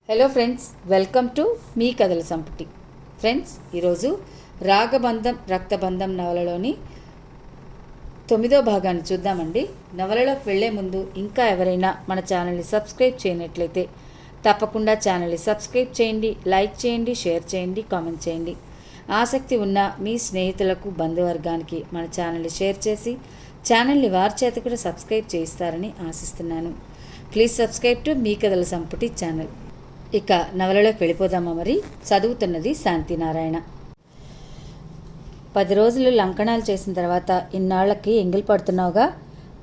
Hello friends, welcome to me కథల సంపుటి. Friends, ఈరోజు రాగబంధం రక్తబంధం నవలలోని 9వ భాగాన్ని చూద్దామండి. నవలలోకి వెళ్లే ముందు ఇంకా ఎవరైనా మన ఛానల్ని సబ్స్క్రైబ్ చేయనట్లయితే తప్పకుండా ఛానల్ని సబ్స్క్రైబ్ చేయండి, లైక్ చేయండి, షేర్ చేయండి, కామెంట్ చేయండి. ఆసక్తి ఉన్న మీ స్నేహితులకు, బంధువర్గానికి మన ఛానల్ని షేర్ చేసి ఛానల్ని వారి చేత కూడా సబ్స్క్రైబ్ చేయిస్తారని ఆశిస్తున్నాను. ప్లీజ్ సబ్స్క్రైబ్ టు మీ కథల సంపుటి ఛానల్. ఇక నవలలోకి వెళ్ళిపోదామా? మరి చదువుతున్నది శాంతినారాయణ. 10 రోజులు లంకణాలు చేసిన తర్వాత ఇన్నాళ్లకి ఎంగిలి పడుతున్నావుగా.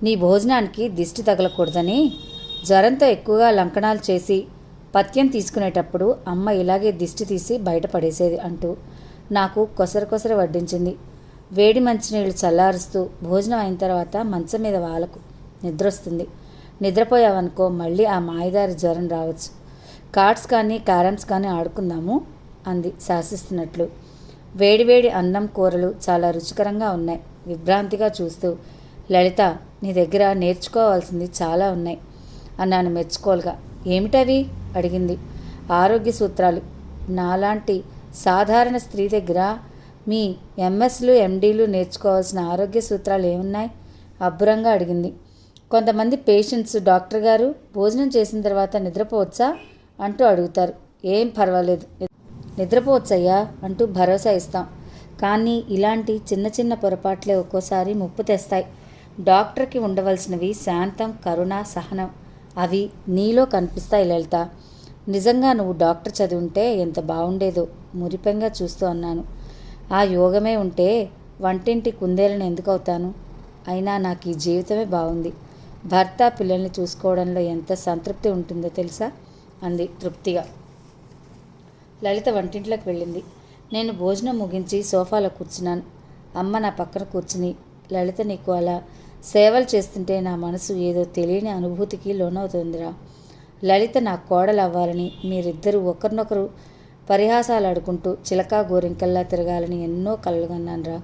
నీ భోజనానికి దిష్టి తగలకూడదని జ్వరంతో ఎక్కువగా లంకణాలు చేసి పథ్యం తీసుకునేటప్పుడు అమ్మ ఇలాగే దిష్టి తీసి బయటపడేసేది అంటూ నాకు కొసర వడ్డించింది. వేడి మంచినీళ్ళు చల్లారుస్తూ భోజనం అయిన తర్వాత మంచం మీద వాలకు నిద్రొస్తుంది. నిద్రపోయావనుకో మళ్ళీ ఆ మాయదారి జ్వరం రావచ్చు. కార్డ్స్ కానీ క్యారమ్స్ కానీ ఆడుకుందాము అంది శాసిస్తున్నట్లు. వేడివేడి అన్నం కూరలు చాలా రుచికరంగా ఉన్నాయి. విభ్రాంతిగా చూస్తూ, లలిత, నీ దగ్గర నేర్చుకోవాల్సింది చాలా ఉన్నాయి అన్నాను మెచ్చుకోలుగా. ఏమిటవి అడిగింది. ఆరోగ్య సూత్రాలు. నాలాంటి సాధారణ స్త్రీ దగ్గర మీ ఎంఎస్లు ఎండీలు నేర్చుకోవాల్సిన ఆరోగ్య సూత్రాలు ఏమున్నాయి? అబ్బురంగా అడిగింది. కొంతమంది పేషెంట్స్ డాక్టర్ గారు భోజనం చేసిన తర్వాత నిద్రపోవచ్చా అంటూ అడుగుతారు. ఏం పర్వాలేదు, నిద్రపోవచ్చయ్యా అంటూ భరోసా ఇస్తాం. కానీ ఇలాంటి చిన్న పొరపాట్లే ఒక్కోసారి ముప్పు తెస్తాయి. డాక్టర్కి ఉండవలసినవి శాంతం, కరుణ, సహనం. అవి నీలో కనిపిస్తాయి లలిత. నిజంగా నువ్వు డాక్టర్ చదివుంటే ఎంత బాగుండేదో మురిపెంగా చూస్తూ అన్నాను. ఆ యోగమే ఉంటే వంటింటి కుందేలను ఎందుకు అవుతాను? అయినా నాకు ఈ జీవితమే బాగుంది. భర్త, పిల్లల్ని చూసుకోవడంలో ఎంత సంతృప్తి ఉంటుందో తెలుసా అంది తృప్తిగా. లలిత వంటింట్లోకి వెళ్ళింది. నేను భోజనం ముగించి సోఫాలో కూర్చున్నాను. అమ్మ నా పక్కన కూర్చుని, లలిత, నీకు అలా సేవలు చేస్తుంటే నా మనసు ఏదో తెలియని అనుభూతికి లోనవుతుందిరా. లలిత నా కోడలు అవ్వాలని, మీరిద్దరూ ఒకరినొకరు పరిహాసాలు ఆడుకుంటూ చిలకా గోరింకల్లా తిరగాలని ఎన్నో కలలుగన్నానురా.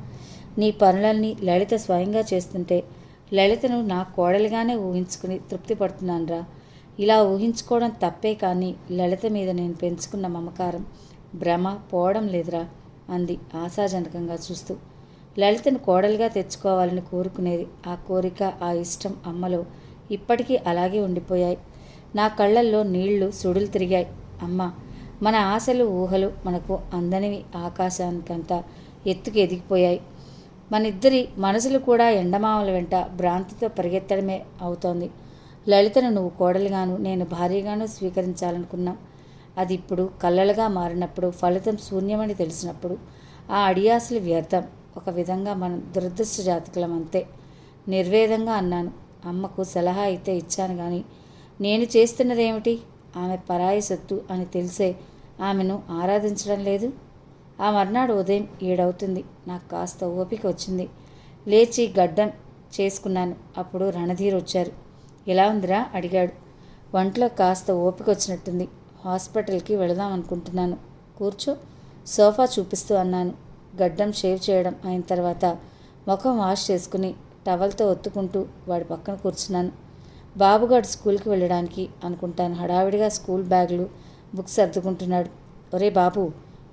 నీ పనులన్నీ లలిత స్వయంగా చేస్తుంటే లలితను నా కోడలిగానే ఊహించుకుని తృప్తి పడుతున్నానురా. ఇలా ఊహించుకోవడం తప్పే, కానీ లలిత మీద నేను పెంచుకున్న మమకారం, భ్రమ పోవడం లేదురా అంది ఆశాజనకంగా చూస్తూ. లలితను కోడలుగా తెచ్చుకోవాలని కోరుకునేది. ఆ కోరిక, ఆ ఇష్టం అమ్మలో ఇప్పటికీ అలాగే ఉండిపోయాయి. నా కళ్ళల్లో నీళ్లు సుడులు తిరిగాయి. అమ్మ, మన ఆశలు, ఊహలు మనకు అందనివి ఆకాశానికంతా ఎత్తుకు ఎదిగిపోయాయి. మనిద్దరి మనసులు కూడా ఎండమామల వెంట భ్రాంతితో పరిగెత్తడమే అవుతోంది. లలితను నువ్వు కోడలుగాను, నేను భార్యగాను స్వీకరించాలనుకున్నాం. అది ఇప్పుడు కళ్ళలుగా మారినప్పుడు, ఫలితం శూన్యమని తెలిసినప్పుడు ఆ అడియాసలు వ్యర్థం. ఒక విధంగా మనం దురదృష్ట జాతకులం అంతే నిర్వేదంగా అన్నాను. అమ్మకు సలహా అయితే ఇచ్చాను, కానీ నేను చేస్తున్నదేమిటి? ఆమె పరాయి సొత్తు అని తెలిసే ఆమెను ఆరాధించడం లేదు. ఆ మర్నాడు ఉదయం 7 అవుతుంది. నాకు కాస్త ఓపిక వచ్చింది. లేచి గడ్డం చేసుకున్నాను. అప్పుడు రణధీర్ వచ్చారు. ఎలా ఉందిరా అడిగాడు. వంటలో కాస్త ఓపిక వచ్చినట్టుంది. హాస్పిటల్కి వెళదాం అనుకుంటున్నాను. కూర్చో, సోఫా చూపిస్తూ అన్నాను. గడ్డం షేవ్ చేయడం అయిన తర్వాత ముఖం వాష్ చేసుకుని టవల్తో ఒత్తుకుంటూ వాడి పక్కన కూర్చున్నాను. బాబుగాడు స్కూల్కి వెళ్ళడానికి అనుకుంటాను. హడావిడిగా స్కూల్ బ్యాగులు, బుక్స్ సర్దుకుంటున్నాడు. ఒరే బాబు,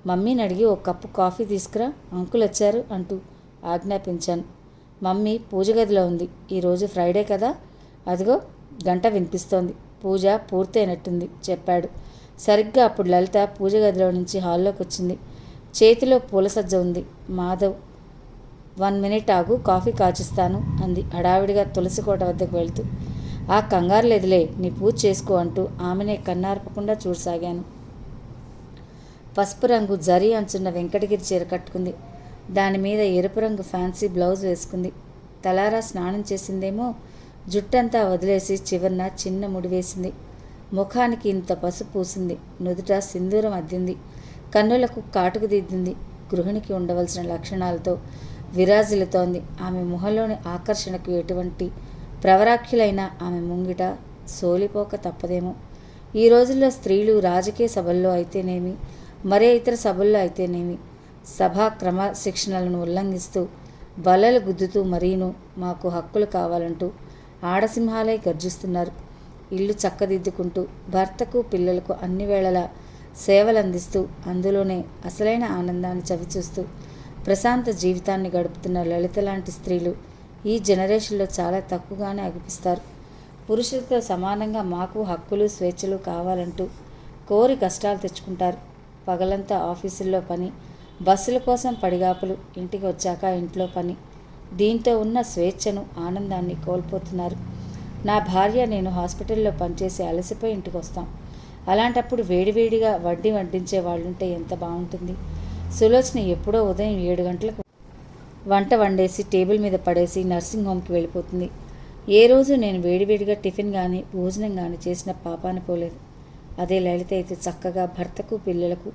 మమ్మీని అడిగి 1 కప్పు కాఫీ తీసుకురా, అంకుల్ వచ్చారు అంటూ ఆజ్ఞాపించాను. మమ్మీ పూజ గదిలో ఉంది. ఈరోజు ఫ్రైడే కదా, అదిగో గంట వినిపిస్తోంది. పూజ పూర్తయినట్టుంది చెప్పాడు. సరిగ్గా అప్పుడు లలిత పూజ గదిలో నుంచి హాల్లోకి వచ్చింది. చేతిలో పూల సజ్జ ఉంది. మాధవ్, 1 మినిట్ ఆగు, కాఫీ కాచిస్తాను అంది హడావిడిగా తులసి కోట వద్దకు వెళ్తూ. ఆ కంగారు లేదులే, నీ పూజ చేసుకో అంటూ ఆమెనే కన్నార్పకుండా చూడసాగాను. పసుపు రంగు జరీ అంచున్న వెంకటగిరి చీర కట్టుకుంది. దానిమీద ఎరుపు రంగు ఫ్యాన్సీ బ్లౌజ్ వేసుకుంది. తలారా స్నానం చేసిందేమో. జుట్టంతా వదిలేసి చివరన చిన్న ముడి వేసింది. ముఖానికి ఇంత పసుపు పూసింది. నుదుట సింధూరం అద్దింది. కన్నులకు కాటుకు దిద్దింది. గృహిణికి ఉండవలసిన లక్షణాలతో విరాజిల్లుతోంది. ఆమె మొహంలోని ఆకర్షణకు ఎటువంటి ప్రవరాఖ్యులైనా ఆమె ముంగిట సోలిపోక తప్పదేమో. ఈ రోజుల్లో స్త్రీలు రాజకీయ సభల్లో అయితేనేమి, మరే ఇతర సభల్లో అయితేనేమి, సభా క్రమశిక్షణలను ఉల్లంఘిస్తూ బల్లలు గుద్దుతూ మరీను మాకు హక్కులు కావాలంటూ ఆడసింహాలై గర్జిస్తున్నారు. ఇల్లు చక్కదిద్దుకుంటూ భర్తకు పిల్లలకు అన్ని వేళలా సేవలు అందిస్తూ అందులోనే అసలైన ఆనందాన్ని చవిచూస్తూ ప్రశాంత జీవితాన్ని గడుపుతున్న లలిత లాంటి స్త్రీలు ఈ జనరేషన్లో చాలా తక్కువగానే అనిపిస్తారు. పురుషులతో సమానంగా మాకు హక్కులు స్వేచ్ఛలు కావాలంటూ కోరి కష్టాలు తెచ్చుకుంటారు. పగలంతా ఆఫీసుల్లో పని, బస్సుల కోసం పడిగాపులు, ఇంటికి వచ్చాక ఇంట్లో పని. దీంతో ఉన్న స్వేచ్ఛను ఆనందాన్ని కోల్పోతున్నారు. నా భార్య నేను హాస్పిటల్లో పనిచేసి అలసిపోయి ఇంటికి వస్తాం. అలాంటప్పుడు వేడివేడిగా వడ్డించే వాళ్ళుంటే ఎంత బాగుంటుంది. సులోచన ఎప్పుడో ఉదయం 7 గంటలకు వంట వండేసి టేబుల్ మీద పడేసి నర్సింగ్ హోమ్కి వెళ్ళిపోతుంది. ఏ రోజు నేను వేడివేడిగా టిఫిన్ కానీ భోజనం కానీ చేసిన పాపాన పోలేదు. అదే లలిత అయితే చక్కగా భర్తకు పిల్లలకు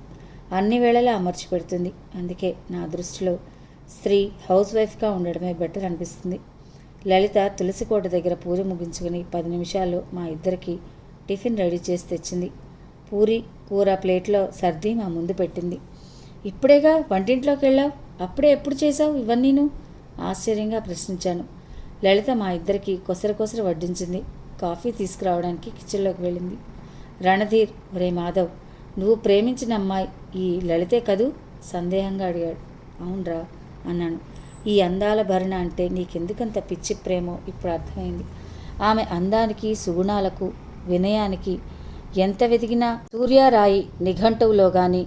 అన్ని వేళలా అమర్చి పెడుతుంది. అందుకే నా దృష్టిలో స్త్రీ హౌస్ వైఫ్గా ఉండడమే బెటర్ అనిపిస్తుంది. లలిత తులసికోట దగ్గర పూజ ముగించుకుని 10 నిమిషాల్లో మా ఇద్దరికి టిఫిన్ రెడీ చేసి తెచ్చింది. పూరి కూర ప్లేట్లో సర్ది మా ముందు పెట్టింది. ఇప్పుడేగా వంటింట్లోకి వెళ్ళావు, అప్పుడే ఎప్పుడు చేశావు ఇవన్నీను? ఆశ్చర్యంగా ప్రశ్నించాను. లలిత మా ఇద్దరికి కొసరు వడ్డించింది. కాఫీ తీసుకురావడానికి కిచెన్లోకి వెళ్ళింది. రణధీర్, ఒరే మాధవ్, నువ్వు ప్రేమించిన అమ్మాయి ఈ లలితే కదూ? సందేహంగా అడిగాడు. అవునరా అన్నాను. ఈ అందాల భరణ అంటే నీకెందుకంత పిచ్చి ప్రేమో ఇప్పుడు అర్థమైంది. ఆమె అందానికి, సుగుణాలకు, వినయానికి ఎంత వెతికినా సూర్యారాయి నిఘంటువులో కానీ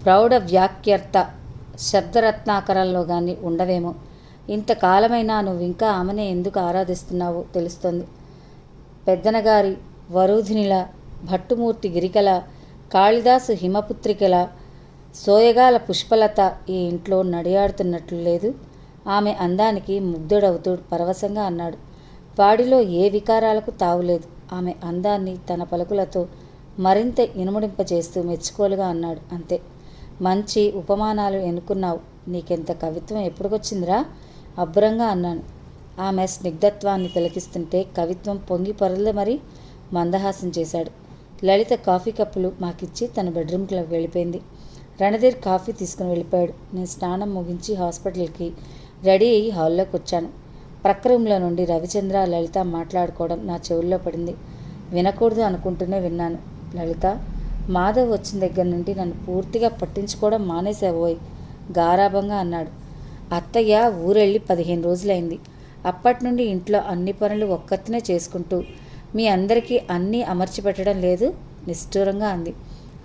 ప్రౌఢ వ్యాఖ్యర్త శబ్దరత్నాకరంలో కానీ ఉండవేమో. ఇంతకాలమైనా నువ్వు ఇంకా ఆమెనే ఎందుకు ఆరాధిస్తున్నావో తెలుస్తోంది. పెద్దనగారి వరూధినిల, భట్టుమూర్తి గిరికల, కాళిదాసు హిమపుత్రికల, సోయగాల పుష్పలత ఈ ఇంట్లో నడియాడుతున్నట్లు లేదు. ఆమె అందానికి ముగ్ధుడవుతూ పరవశంగా అన్నాడు. వాడిలో ఏ వికారాలకు తావులేదు. ఆమె అందాన్ని తన పలుకులతో మరింత ఇనుముడింపజేస్తూ మెచ్చుకోలుగా అన్నాడు. అంతే. మంచి ఉపమానాలు ఎన్నుకున్నావు. నీకెంత కవిత్వం ఎప్పుడుకొచ్చిందిరా? అబ్బురంగా అన్నాను. ఆమె స్నిగ్ధత్వాన్ని తిలకిస్తుంటే కవిత్వం పొంగి పొరలే మరి మందహాసం చేశాడు. లలిత కాఫీ కప్పులు మాకిచ్చి తన బెడ్రూమ్కి వెళ్ళిపోయింది. రణధీర్ కాఫీ తీసుకుని వెళ్ళిపోయాడు. నేను స్నానం ముగించి హాస్పిటల్కి రెడీ అయ్యి హాల్లోకి వచ్చాను. ప్రక్క రూమ్లో నుండి రవిచంద్ర, లలిత మాట్లాడుకోవడం నా చెవుల్లో పడింది. వినకూడదు అనుకుంటూనే విన్నాను. లలిత, మాధవ్ వచ్చిన దగ్గర నుండి నన్ను పూర్తిగా పట్టించుకోవడం మానేసావోయ్ గారాభంగా అన్నాడు. అత్తయ్య ఊరెళ్ళి 15 రోజులైంది. అప్పటి నుండి ఇంట్లో అన్ని పనులు ఒక్కతినే చేసుకుంటూ మీ అందరికీ అన్నీ అమర్చి పెట్టడం లేదు నిష్ఠూరంగా అంది.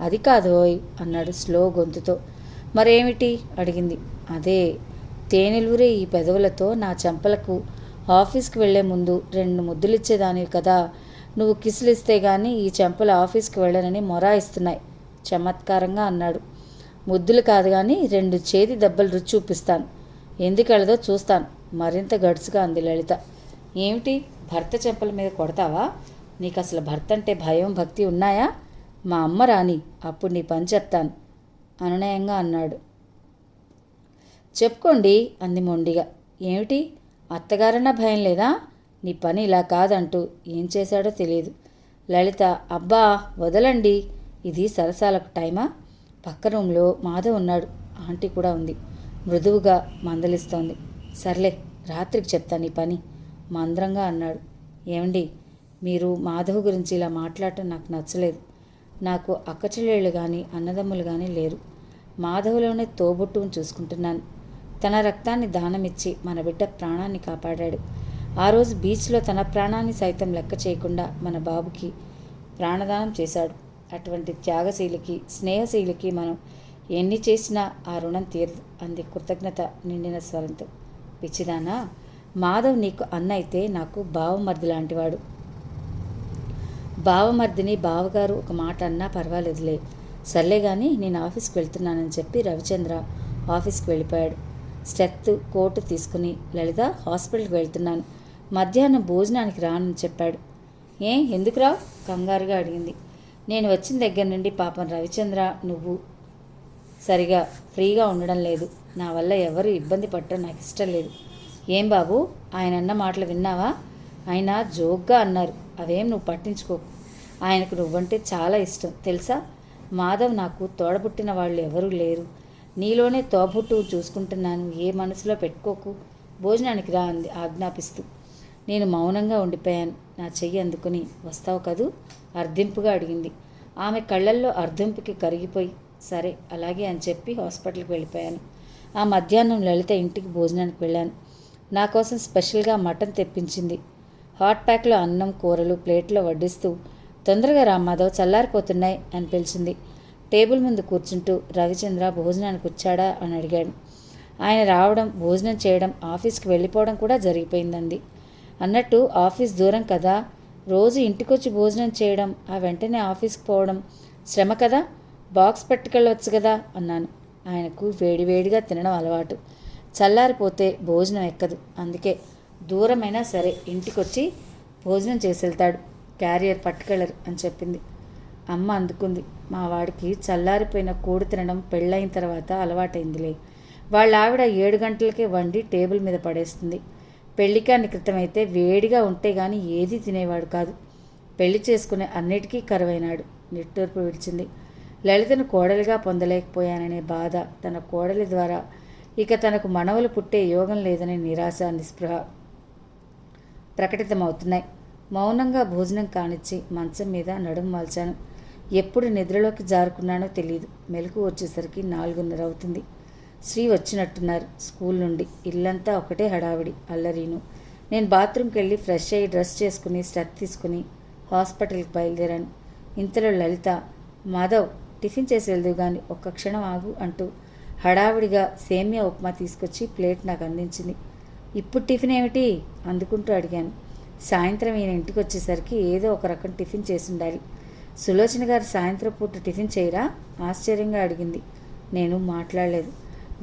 అది కాదోయ్ అన్నాడు స్లో గొంతుతో. మరేమిటి అడిగింది. అదే తేనెలూరే ఈ పెదవులతో నా చెంపలకు ఆఫీస్కి వెళ్లే ముందు 2 ముద్దులిచ్చేదానివి కదా. నువ్వు కిసులిస్తే గానీ ఈ చెంపలు ఆఫీస్కి వెళ్ళనని మొరాయిస్తున్నాయి చమత్కారంగా అన్నాడు. ముద్దులు కాదు కానీ 2 చేతి దెబ్బలు రుచి చూపిస్తాను. ఎందుకెళ్ళదో చూస్తాను మరింత గడుసుగా అంది లలిత. ఏమిటి, భర్త చెంపల మీద కొడతావా? నీకు అసలు భర్త అంటే భయం భక్తి ఉన్నాయా? మా అమ్మ రాని, అప్పుడు నీ పని చెప్తాను అనునయంగా అన్నాడు. చెప్పుకోండి అంది మొండిగా. ఏమిటి, అత్తగారన్నా భయం లేదా? నీ పని ఇలా కాదంటూ ఏం చేశాడో తెలియదు. లలిత, అబ్బా వదలండి, ఇది సరసాలకు టైమా? పక్క రూమ్లో మాధవ్ ఉన్నాడు. ఆంటీ కూడా ఉంది. మృదువుగా మందలిస్తోంది. సర్లే, రాత్రికి చెప్తాను ఈ పని మంద్రంగా అన్నాడు. ఏమండి, మీరు మాధవ్ గురించి ఇలా మాట్లాడటం నాకు నచ్చలేదు. నాకు అక్కచెల్లెళ్ళు కానీ అన్నదమ్ములు కానీ లేరు. మాధవ్లోనే తోబుట్టును చూసుకుంటున్నాను. తన రక్తాన్ని దానమిచ్చి మన బిడ్డ ప్రాణాన్ని కాపాడాడు. ఆ రోజు బీచ్లో తన ప్రాణాన్ని సైతం లెక్క చేయకుండా మన బాబుకి ప్రాణదానం చేశాడు. అటువంటి త్యాగశీలికి, స్నేహశీలికి మనం ఎన్ని చేసినా ఆ రుణం తీరదు అంది కృతజ్ఞత నిండిన స్వరంతో. పిచ్చిదానా, మాధవ్ నీకు అన్న అయితే నాకు బావమర్ది లాంటివాడు. బావమర్దిని బావగారు ఒక మాట అన్నా పర్వాలేదులే. సర్లే కానీ నేను ఆఫీస్కి వెళ్తున్నానని చెప్పి రవిచంద్ర ఆఫీస్కి వెళ్ళిపోయాడు. స్టెత్ కోటు తీసుకుని, లలిత హాస్పిటల్కి వెళ్తున్నాను, మధ్యాహ్నం భోజనానికి రానని చెప్పాడు. ఎందుకు రావు కంగారుగా అడిగింది. నేను వచ్చిన దగ్గర నుండి పాపం రవిచంద్ర నువ్వు సరిగా ఫ్రీగా ఉండడం లేదు. నా వల్ల ఎవరు ఇబ్బంది పడటం నాకు ఇష్టం లేదు. ఏం బాబు, ఆయన అన్న మాటలు విన్నావా? ఆయన జోక్గా అన్నారు. అవేం నువ్వు పట్టించుకోకు. ఆయనకు నువ్వంటే చాలా ఇష్టం తెలుసా. మాధవ్ నాకు తోడబుట్టిన వాళ్ళు ఎవరూ లేరు. నీలోనే తోబుట్టు చూసుకుంటున్నాను. ఏ మనసులో పెట్టుకోకు. భోజనానికి రా అంది ఆజ్ఞాపిస్తూ. నేను మౌనంగా ఉండిపోయాను. నా చెయ్యి అందుకుని వస్తావు కదూ అర్ధింపుగా అడిగింది. ఆమె కళ్ళల్లో అర్ధింపుకి కరిగిపోయి సరే అలాగే అని చెప్పి హాస్పిటల్కి వెళ్ళిపోయాను. ఆ మధ్యాహ్నం లలిత ఇంటికి భోజనానికి వెళ్ళాను. నా కోసం స్పెషల్గా మటన్ తెప్పించింది. హాట్ ప్యాక్లో అన్నం కూరలు ప్లేట్లో వడ్డిస్తూ తొందరగా రా మాధవ్ చల్లారిపోతున్నాయి అని పిలిచింది. టేబుల్ ముందు కూర్చుంటూ రవిచంద్ర భోజనానికి వచ్చాడా అని అడిగాడు. ఆయన రావడం భోజనం చేయడం ఆఫీస్కి వెళ్ళిపోవడం కూడా జరిగిపోయిందంది. అన్నట్టు ఆఫీస్ దూరం కదా, రోజు ఇంటికొచ్చి భోజనం చేయడం ఆ వెంటనే ఆఫీస్కి పోవడం శ్రమ కదా, బాక్స్ పట్టుకెళ్ళవచ్చు కదా అన్నాను. ఆయనకు వేడివేడిగా తినడం అలవాటు. చల్లారిపోతే భోజనం ఎక్కదు. అందుకే దూరమైనా సరే ఇంటికొచ్చి భోజనం చేసి వెళ్తాడు. క్యారియర్ పట్టుకెళ్ళరు అని చెప్పింది. అమ్మ అందుకుంది. మా వాడికి చల్లారిపోయిన కూడు తినడం పెళ్ళైన తర్వాత అలవాటైందిలే. వాళ్ళ ఆవిడ 7 గంటలకే వండి టేబుల్ మీద పడేస్తుంది. పెళ్లికాని క్రితమైతే వేడిగా ఉంటే గాని ఏదీ తినేవాడు కాదు. పెళ్లి చేసుకునే అన్నిటికీ కరువైనాడు. నిట్టూర్పు విడిచింది. లలితను కోడలిగా పొందలేకపోయాననే బాధ, తన కోడలి ద్వారా ఇక తనకు మనవలు పుట్టే యోగం లేదనే నిరాశ నిస్పృహ ప్రకటితమవుతున్నాయి. మౌనంగా భోజనం కానిచ్చి మంచం మీద నడుము వాల్చాను. ఎప్పుడు నిద్రలోకి జారుకున్నానో తెలియదు. మెలకు వచ్చేసరికి 4:30 అవుతుంది. శ్రీ వచ్చినట్టున్నారు స్కూల్ నుండి. ఇల్లంతా ఒకటే హడావిడి అల్లరీను. నేను బాత్రూమ్కి వెళ్ళి ఫ్రెష్ అయ్యి డ్రెస్ చేసుకుని స్టక్ తీసుకుని హాస్పిటల్కి బయలుదేరాను. ఇంతలో లలిత, మాధవ్ టిఫిన్ చేసి వెళ్దు కానీ ఒక్క క్షణం ఆగు అంటూ హడావిడిగా సేమియా ఉప్మా తీసుకొచ్చి ప్లేట్ నాకు అందించింది. ఇప్పుడు టిఫిన్ ఏమిటి అందుకుంటూ అడిగాను. సాయంత్రం ఈయన ఇంటికి వచ్చేసరికి ఏదో ఒక రకం టిఫిన్ చేసి ఉండాలి. సులోచన గారు సాయంత్రం పూట టిఫిన్ చేయరా ఆశ్చర్యంగా అడిగింది. నేను మాట్లాడలేదు.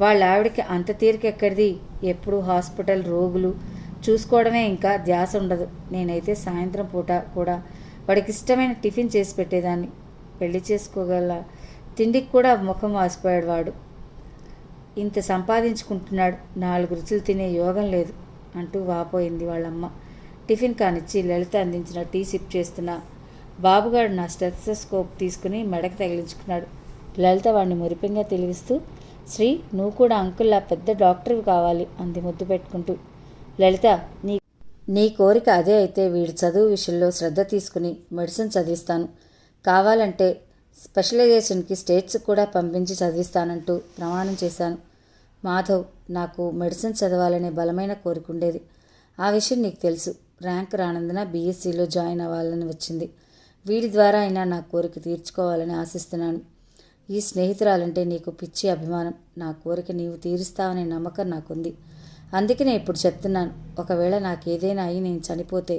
వాళ్ళ ఆవిడకి అంత తీరిక ఎక్కడిది? ఎప్పుడు హాస్పిటల్ రోగులు చూసుకోవడమే, ఇంకా ధ్యాస ఉండదు. నేనైతే సాయంత్రం పూట కూడా వాడికి ఇష్టమైన టిఫిన్ చేసి పెట్టేదాన్ని. పెళ్లి చేసుకోగల తిండికి కూడా ముఖం వాసిపోయాడు వాడు. ఇంత సంపాదించుకుంటున్నాడు, 4 రుచులు తినే యోగం లేదు అంటూ వాపోయింది వాళ్ళమ్మ. టిఫిన్ కానిచ్చి లలిత అందించిన టీ సిప్ చేస్తున్న బాబుగాడు నా స్టెథోస్కోప్ తీసుకుని మెడకు తగిలించుకున్నాడు. లలిత వాడిని మురిపెంగా తెలివిస్తూ, శ్రీ నువ్వు కూడా అంకుల్లా పెద్ద డాక్టర్వి కావాలి అంది ముద్దు పెట్టుకుంటూ. లలిత, నీ కోరిక అదే అయితే వీడి చదువు విషయంలో శ్రద్ధ తీసుకుని మెడిసిన్ చదివిస్తాను. కావాలంటే స్పెషలైజేషన్కి స్టేట్స్కి కూడా పంపించి చదివిస్తానంటూ ప్రమాణం చేశాను. మాధవ్, నాకు మెడిసిన్ చదవాలనే బలమైన కోరిక ఉండేది. ఆ విషయం నీకు తెలుసు. ర్యాంక్ రానందున బీఎస్సీలో జాయిన్ అవ్వాలని వచ్చింది. వీడి ద్వారా అయినా నా కోరిక తీర్చుకోవాలని ఆశిస్తున్నాను. ఈ స్నేహితురాలంటే నీకు పిచ్చి అభిమానం. నా కోరిక నీవు తీరుస్తావనే నమ్మకం నాకుంది. అందుకే నేను ఇప్పుడు చెప్తున్నాను. ఒకవేళ నాకేదైనా అయి నేను చనిపోతే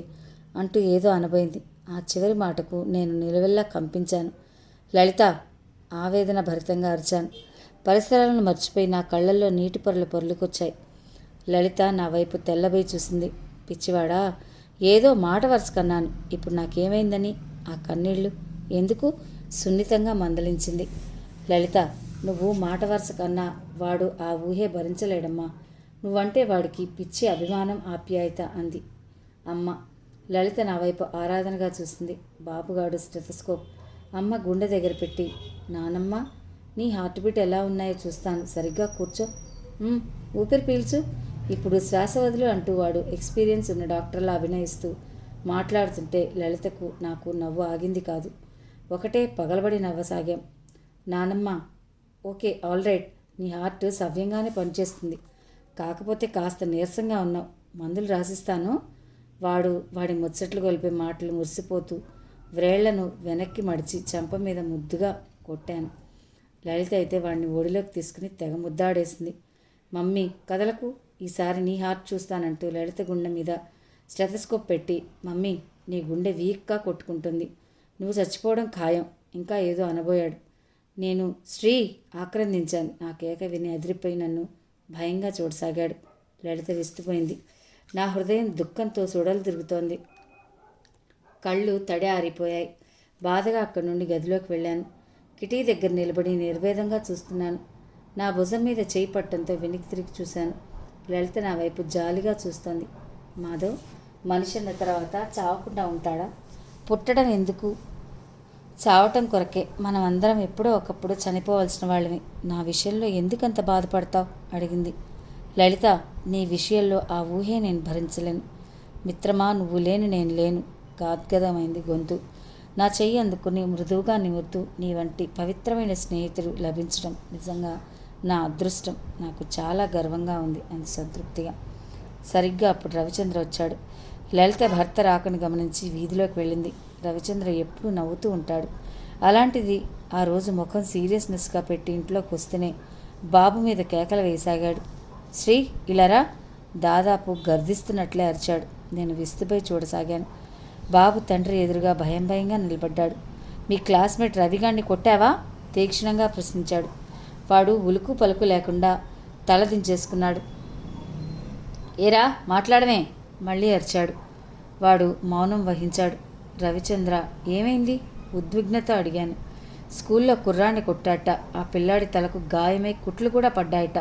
అంటూ ఏదో అనబోయింది. ఆ చివరి మాటకు నేను నిలువెల్లా కంపించాను. లలిత, ఆవేదన భరితంగా అరిచాను. పరిసరాలను మర్చిపోయి నా కళ్ళల్లో నీటి పొరలు పొర్లుకొచ్చాయి. లలిత నా వైపు తెల్లబోయి చూసింది. పిచ్చివాడా, ఏదో మాట వరుస కన్నాను. ఇప్పుడు నాకేమైందని ఆ కన్నీళ్లు ఎందుకు? సున్నితంగా మందలించింది. లలిత, నువ్వు మాట వరుస కన్నా వాడు ఆ ఊహే భరించలేడమ్మా. నువ్వంటే వాడికి పిచ్చి అభిమానం ఆప్యాయత అంది అమ్మ. లలిత నా వైపు ఆరాధనగా చూసింది. బాబుగాడు స్టెథోస్కోప్ అమ్మ గుండె దగ్గర పెట్టి, నానమ్మ నీ హార్ట్ బీట్ ఎలా ఉన్నాయో చూస్తాను, సరిగ్గా కూర్చో, ఊపిరి పీల్చు, ఇప్పుడు శ్వాస వదులు అంటూ వాడు ఎక్స్పీరియన్స్ ఉన్న డాక్టర్లా అభినయిస్తూ మాట్లాడుతుంటే లలితకు నాకు నవ్వు ఆగింది కాదు. ఒకటే పగలబడి నవ్వసాగాం. నానమ్మ, ఓకే ఆల్ రైట్, నీ హార్ట్ సవ్యంగానే పనిచేస్తుంది. కాకపోతే కాస్త నీరసంగా ఉన్నావు. మందులు రాసిస్తాను. వాడి ముచ్చట్లు గొలిపే మాటలు మురిసిపోతూ వ్రేళ్లను వెనక్కి మడిచి చెంప మీద ముద్దుగా కొట్టాను. లలిత అయితే వాడిని ఒడిలోకి తీసుకుని తెగ ముద్దాడేసింది. మమ్మీ కదలకు, ఈసారి నీ హార్ట్ చూస్తానంటూ లలిత గుండె మీద స్టెథోస్కోప్ పెట్టి, మమ్మీ నీ గుండె వీక్గా కొట్టుకుంటుంది, నువ్వు చచ్చిపోవడం ఖాయం, ఇంకా ఏదో అనబోయాడు. నేను శ్రీ ఆక్రందించాను. నా కేక విని అదిరిపోయి నన్ను భయంగా చూడసాగాడు. లలిత విస్తుపోయింది. నా హృదయం దుఃఖంతో సుడలు తిరుగుతోంది. కళ్ళు తడి ఆరిపోయాయి. బాధగా అక్కడి నుండి గదిలోకి వెళ్ళాను. కిటీ దగ్గర నిలబడి నిర్వేదంగా చూస్తున్నాను. నా భుజం మీద చేయి పట్టడంతో వెనక్కి తిరిగి చూశాను. లలిత నా వైపు జాలిగా చూస్తోంది. మాధవ్, మనిషి అన్న తర్వాత చావకుండా ఉంటాడా? పుట్టడం ఎందుకు? చావటం కొరకే. మనం అందరం ఎప్పుడో ఒకప్పుడు చనిపోవలసిన వాళ్ళమి. నా విషయంలో ఎందుకంత బాధపడతావు అడిగింది. లలిత, నీ విషయంలో ఆ ఊహే నేను భరించలేను. మిత్రమా, నువ్వు లేని నేను లేను. గాద్గదమైంది గొంతు. నా చెయ్యి అందుకుని మృదువుగా నిమురుతూ, నీ వంటి పవిత్రమైన స్నేహితుడు లభించడం నిజంగా నా అదృష్టం. నాకు చాలా గర్వంగా ఉంది అంది సంతృప్తిగా. సరిగ్గా అప్పుడు రవిచంద్ర వచ్చాడు. లలిత భర్త రాకని గమనించి వీధిలోకి వెళ్ళింది. రవిచంద్ర ఎప్పుడూ నవ్వుతూ ఉంటాడు. అలాంటిది ఆ రోజు ముఖం సీరియస్నెస్గా పెట్టి ఇంట్లోకి వస్తేనే బాబు మీద కేకలు వేయసాగాడు. శ్రీ, ఇలారా! దాదాపు గర్దిస్తున్నట్లే అరిచాడు. నేను విస్తుపోయి చూడసాగాను. బాబు తండ్రి ఎదురుగా భయంగా నిలబడ్డాడు. మీ క్లాస్మేట్ రవిగాన్ని కొట్టావా? తీక్షణంగా ప్రశ్నించాడు. వాడు ఉలుకు పలుకు లేకుండా తల దించేసుకున్నాడు. ఏరా, మాట్లాడమే! మళ్ళీ అరిచాడు. వాడు మౌనం వహించాడు. రవిచంద్ర, ఏమైంది? ఉద్విగ్నత అడిగాను. స్కూల్లో కుర్రాన్ని కొట్టాట. ఆ పిల్లాడి తలకు గాయమై కుట్లు కూడా పడ్డాయట.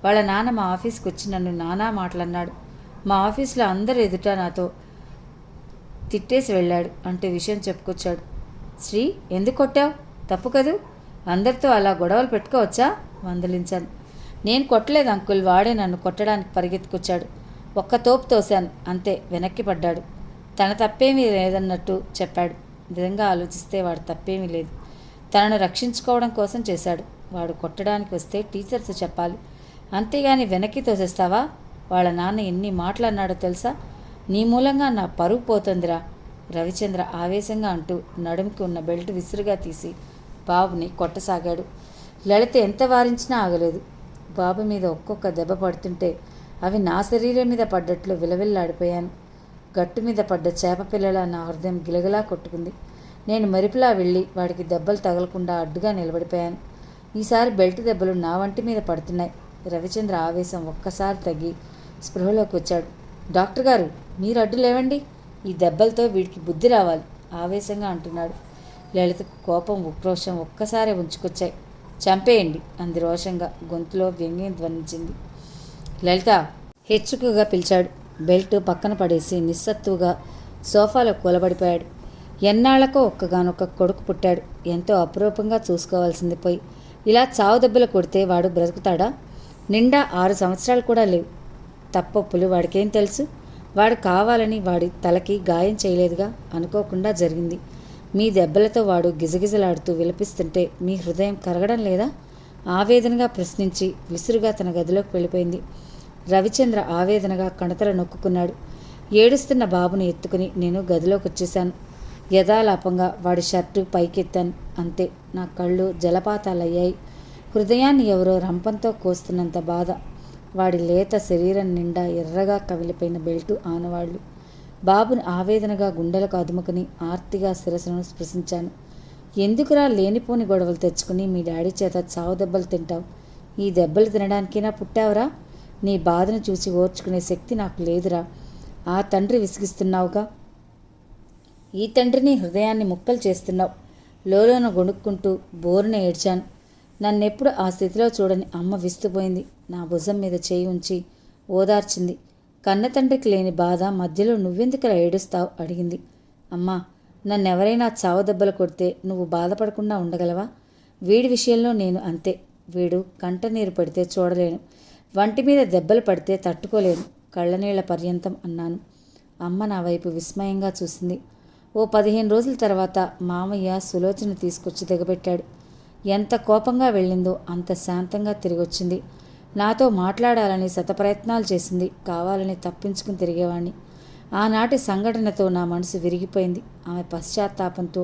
వాళ్ళ నాన్న మా ఆఫీస్కి వచ్చి నన్ను నానా మాటలన్నాడు. మా ఆఫీస్లో అందరు ఎదుట నాతో తిట్టేసి వెళ్ళాడు అంటూ విషయం చెప్పుకొచ్చాడు. శ్రీ, ఎందుకు కొట్టావు? తప్పు కదూ. అందరితో అలా గొడవలు పెట్టుకోవచ్చా? మందలించాను. నేను కొట్టలేదు అంకుల్, వాడే నన్ను కొట్టడానికి పరిగెత్తుకొచ్చాడు. ఒక్క తోపు తోశాను, అంతే. వెనక్కి పడ్డాడు. తన తప్పేమీ లేదన్నట్టు చెప్పాడు. నిజంగా ఆలోచిస్తే వాడు తప్పేమీ లేదు. తనను రక్షించుకోవడం కోసం చేశాడు. వాడు కొట్టడానికి వస్తే టీచర్స్ చెప్పాలి, అంతేగాని వెనక్కి తోసేస్తావా? వాళ్ళ నాన్న ఎన్ని మాటలన్నాడో తెలుసా? నీ మూలంగా నా పరువు పోతుందిరా. రవిచంద్ర ఆవేశంగా అంటూ నడుముకి ఉన్న బెల్ట్ విసురుగా తీసి బాబుని కొట్టసాగాడు. లలిత ఎంత వారించినా ఆగలేదు. బాబు మీద ఒక్కొక్క దెబ్బ పడుతుంటే అవి నా శరీరం మీద పడ్డట్లు విలవిల్లాడిపోయాను. గట్టు మీద పడ్డ చేప పిల్లల నా హృదయం గిలగిలా కొట్టుకుంది. నేను మెరుపులా వెళ్ళి వాడికి దెబ్బలు తగలకుండా అడ్డుగా నిలబడిపోయాను. ఈసారి బెల్ట్ దెబ్బలు నా వంటి మీద పడుతున్నాయి. రవిచంద్ర ఆవేశం ఒక్కసారి తగ్గి స్పృహలోకి వచ్చాడు. డాక్టర్ గారు, మీరు అడ్డు లేవండి. ఈ దెబ్బలతో వీడికి బుద్ధి రావాలి ఆవేశంగా అంటున్నాడు. లలితకు కోపం ఉక్రోషం ఒక్కసారి ఉంచుకొచ్చాయి. చంపేయండి అంది రోషంగా. గొంతులో వ్యంగ్యం ధ్వనించింది. లలిత, హెచ్చుకుగా పిలిచాడు. బెల్ట్ పక్కన పడేసి నిస్సత్తుగా సోఫాలో కూలబడిపోయాడు. ఎన్నాళ్లకో ఒక్కగానొక్క కొడుకు పుట్టాడు. ఎంతో అపురూపంగా చూసుకోవాల్సింది పోయి ఇలా చావు దెబ్బలు కొడితే వాడు బ్రతుకుతాడా? నిండా 6 సంవత్సరాలు కూడా లేవు. తప్పొప్పులు వాడికేం తెలుసు? వాడు కావాలని వాడి తలకి గాయం చేయలేదుగా. అనుకోకుండా జరిగింది. మీ దెబ్బలతో వాడు గిజగిజలాడుతూ విలపిస్తుంటే మీ హృదయం కరగడం లేదా? ఆవేదనగా ప్రశ్నించి విసురుగా తన గదిలోకి వెళ్ళిపోయింది. రవిచంద్ర ఆవేదనగా కణతలు నొక్కుకున్నాడు. ఏడుస్తున్న బాబుని ఎత్తుకుని నేను గదిలోకి వచ్చేశాను. యథాలాపంగా వాడి షర్టు పైకెత్తాను. అంతే. నా కళ్ళు జలపాతాలయ్యాయి. హృదయాన్ని ఎవరో రంపంతో కోస్తున్నంత బాధ. వాడి లేత శరీరం నిండా ఎర్రగా కవిలిపోయిన బెల్టు ఆనవాళ్లు. బాబుని ఆవేదనగా గుండెలకు అదుముకుని ఆర్తిగా శిరస్సును స్పృశించాను. ఎందుకురా లేనిపోని గొడవలు తెచ్చుకుని మీ డాడీ చేత చావు దెబ్బలు తింటావు? ఈ దెబ్బలు తినడానికైనా పుట్టావురా? నీ బాధను చూసి ఓర్చుకునే శక్తి నాకు లేదురా. ఆ తండ్రి విసిగిస్తున్నావుగా. ఈ తండ్రిని హృదయాన్ని ముక్కలు చేస్తున్నావు. లోలోన గొణుక్కుంటూ బోరున ఏడ్చాను. నన్నెప్పుడు ఆ స్థితిలో చూడని అమ్మ విస్తుపోయింది. నా భుజం మీద చేయి ఉంచి ఓదార్చింది. కన్న తండ్రికి లేని బాధ మధ్యలో నువ్వెందుకులా ఏడుస్తావు అడిగింది. అమ్మా, నన్నెవరైనా చావు దెబ్బలు కొడితే నువ్వు బాధపడకుండా ఉండగలవా? వీడి విషయంలో నేను అంతే. వీడు కంటనీరు పడితే చూడలేను, వంటి మీద దెబ్బలు పడితే తట్టుకోలేను. కళ్ళనీళ్ల పర్యంతం అన్నాను. అమ్మ నా వైపు విస్మయంగా చూసింది. ఓ 15 రోజుల తర్వాత మామయ్య సులోచన తీసుకొచ్చి దిగబెట్టాడు. ఎంత కోపంగా వెళ్ళిందో అంత శాంతంగా తిరిగొచ్చింది. నాతో మాట్లాడాలని శతప్రయత్నాలు చేసింది. కావాలని తప్పించుకుని తిరిగేవాణ్ణి. ఆనాటి సంఘటనతో నా మనసు విరిగిపోయింది. ఆమె పశ్చాత్తాపంతో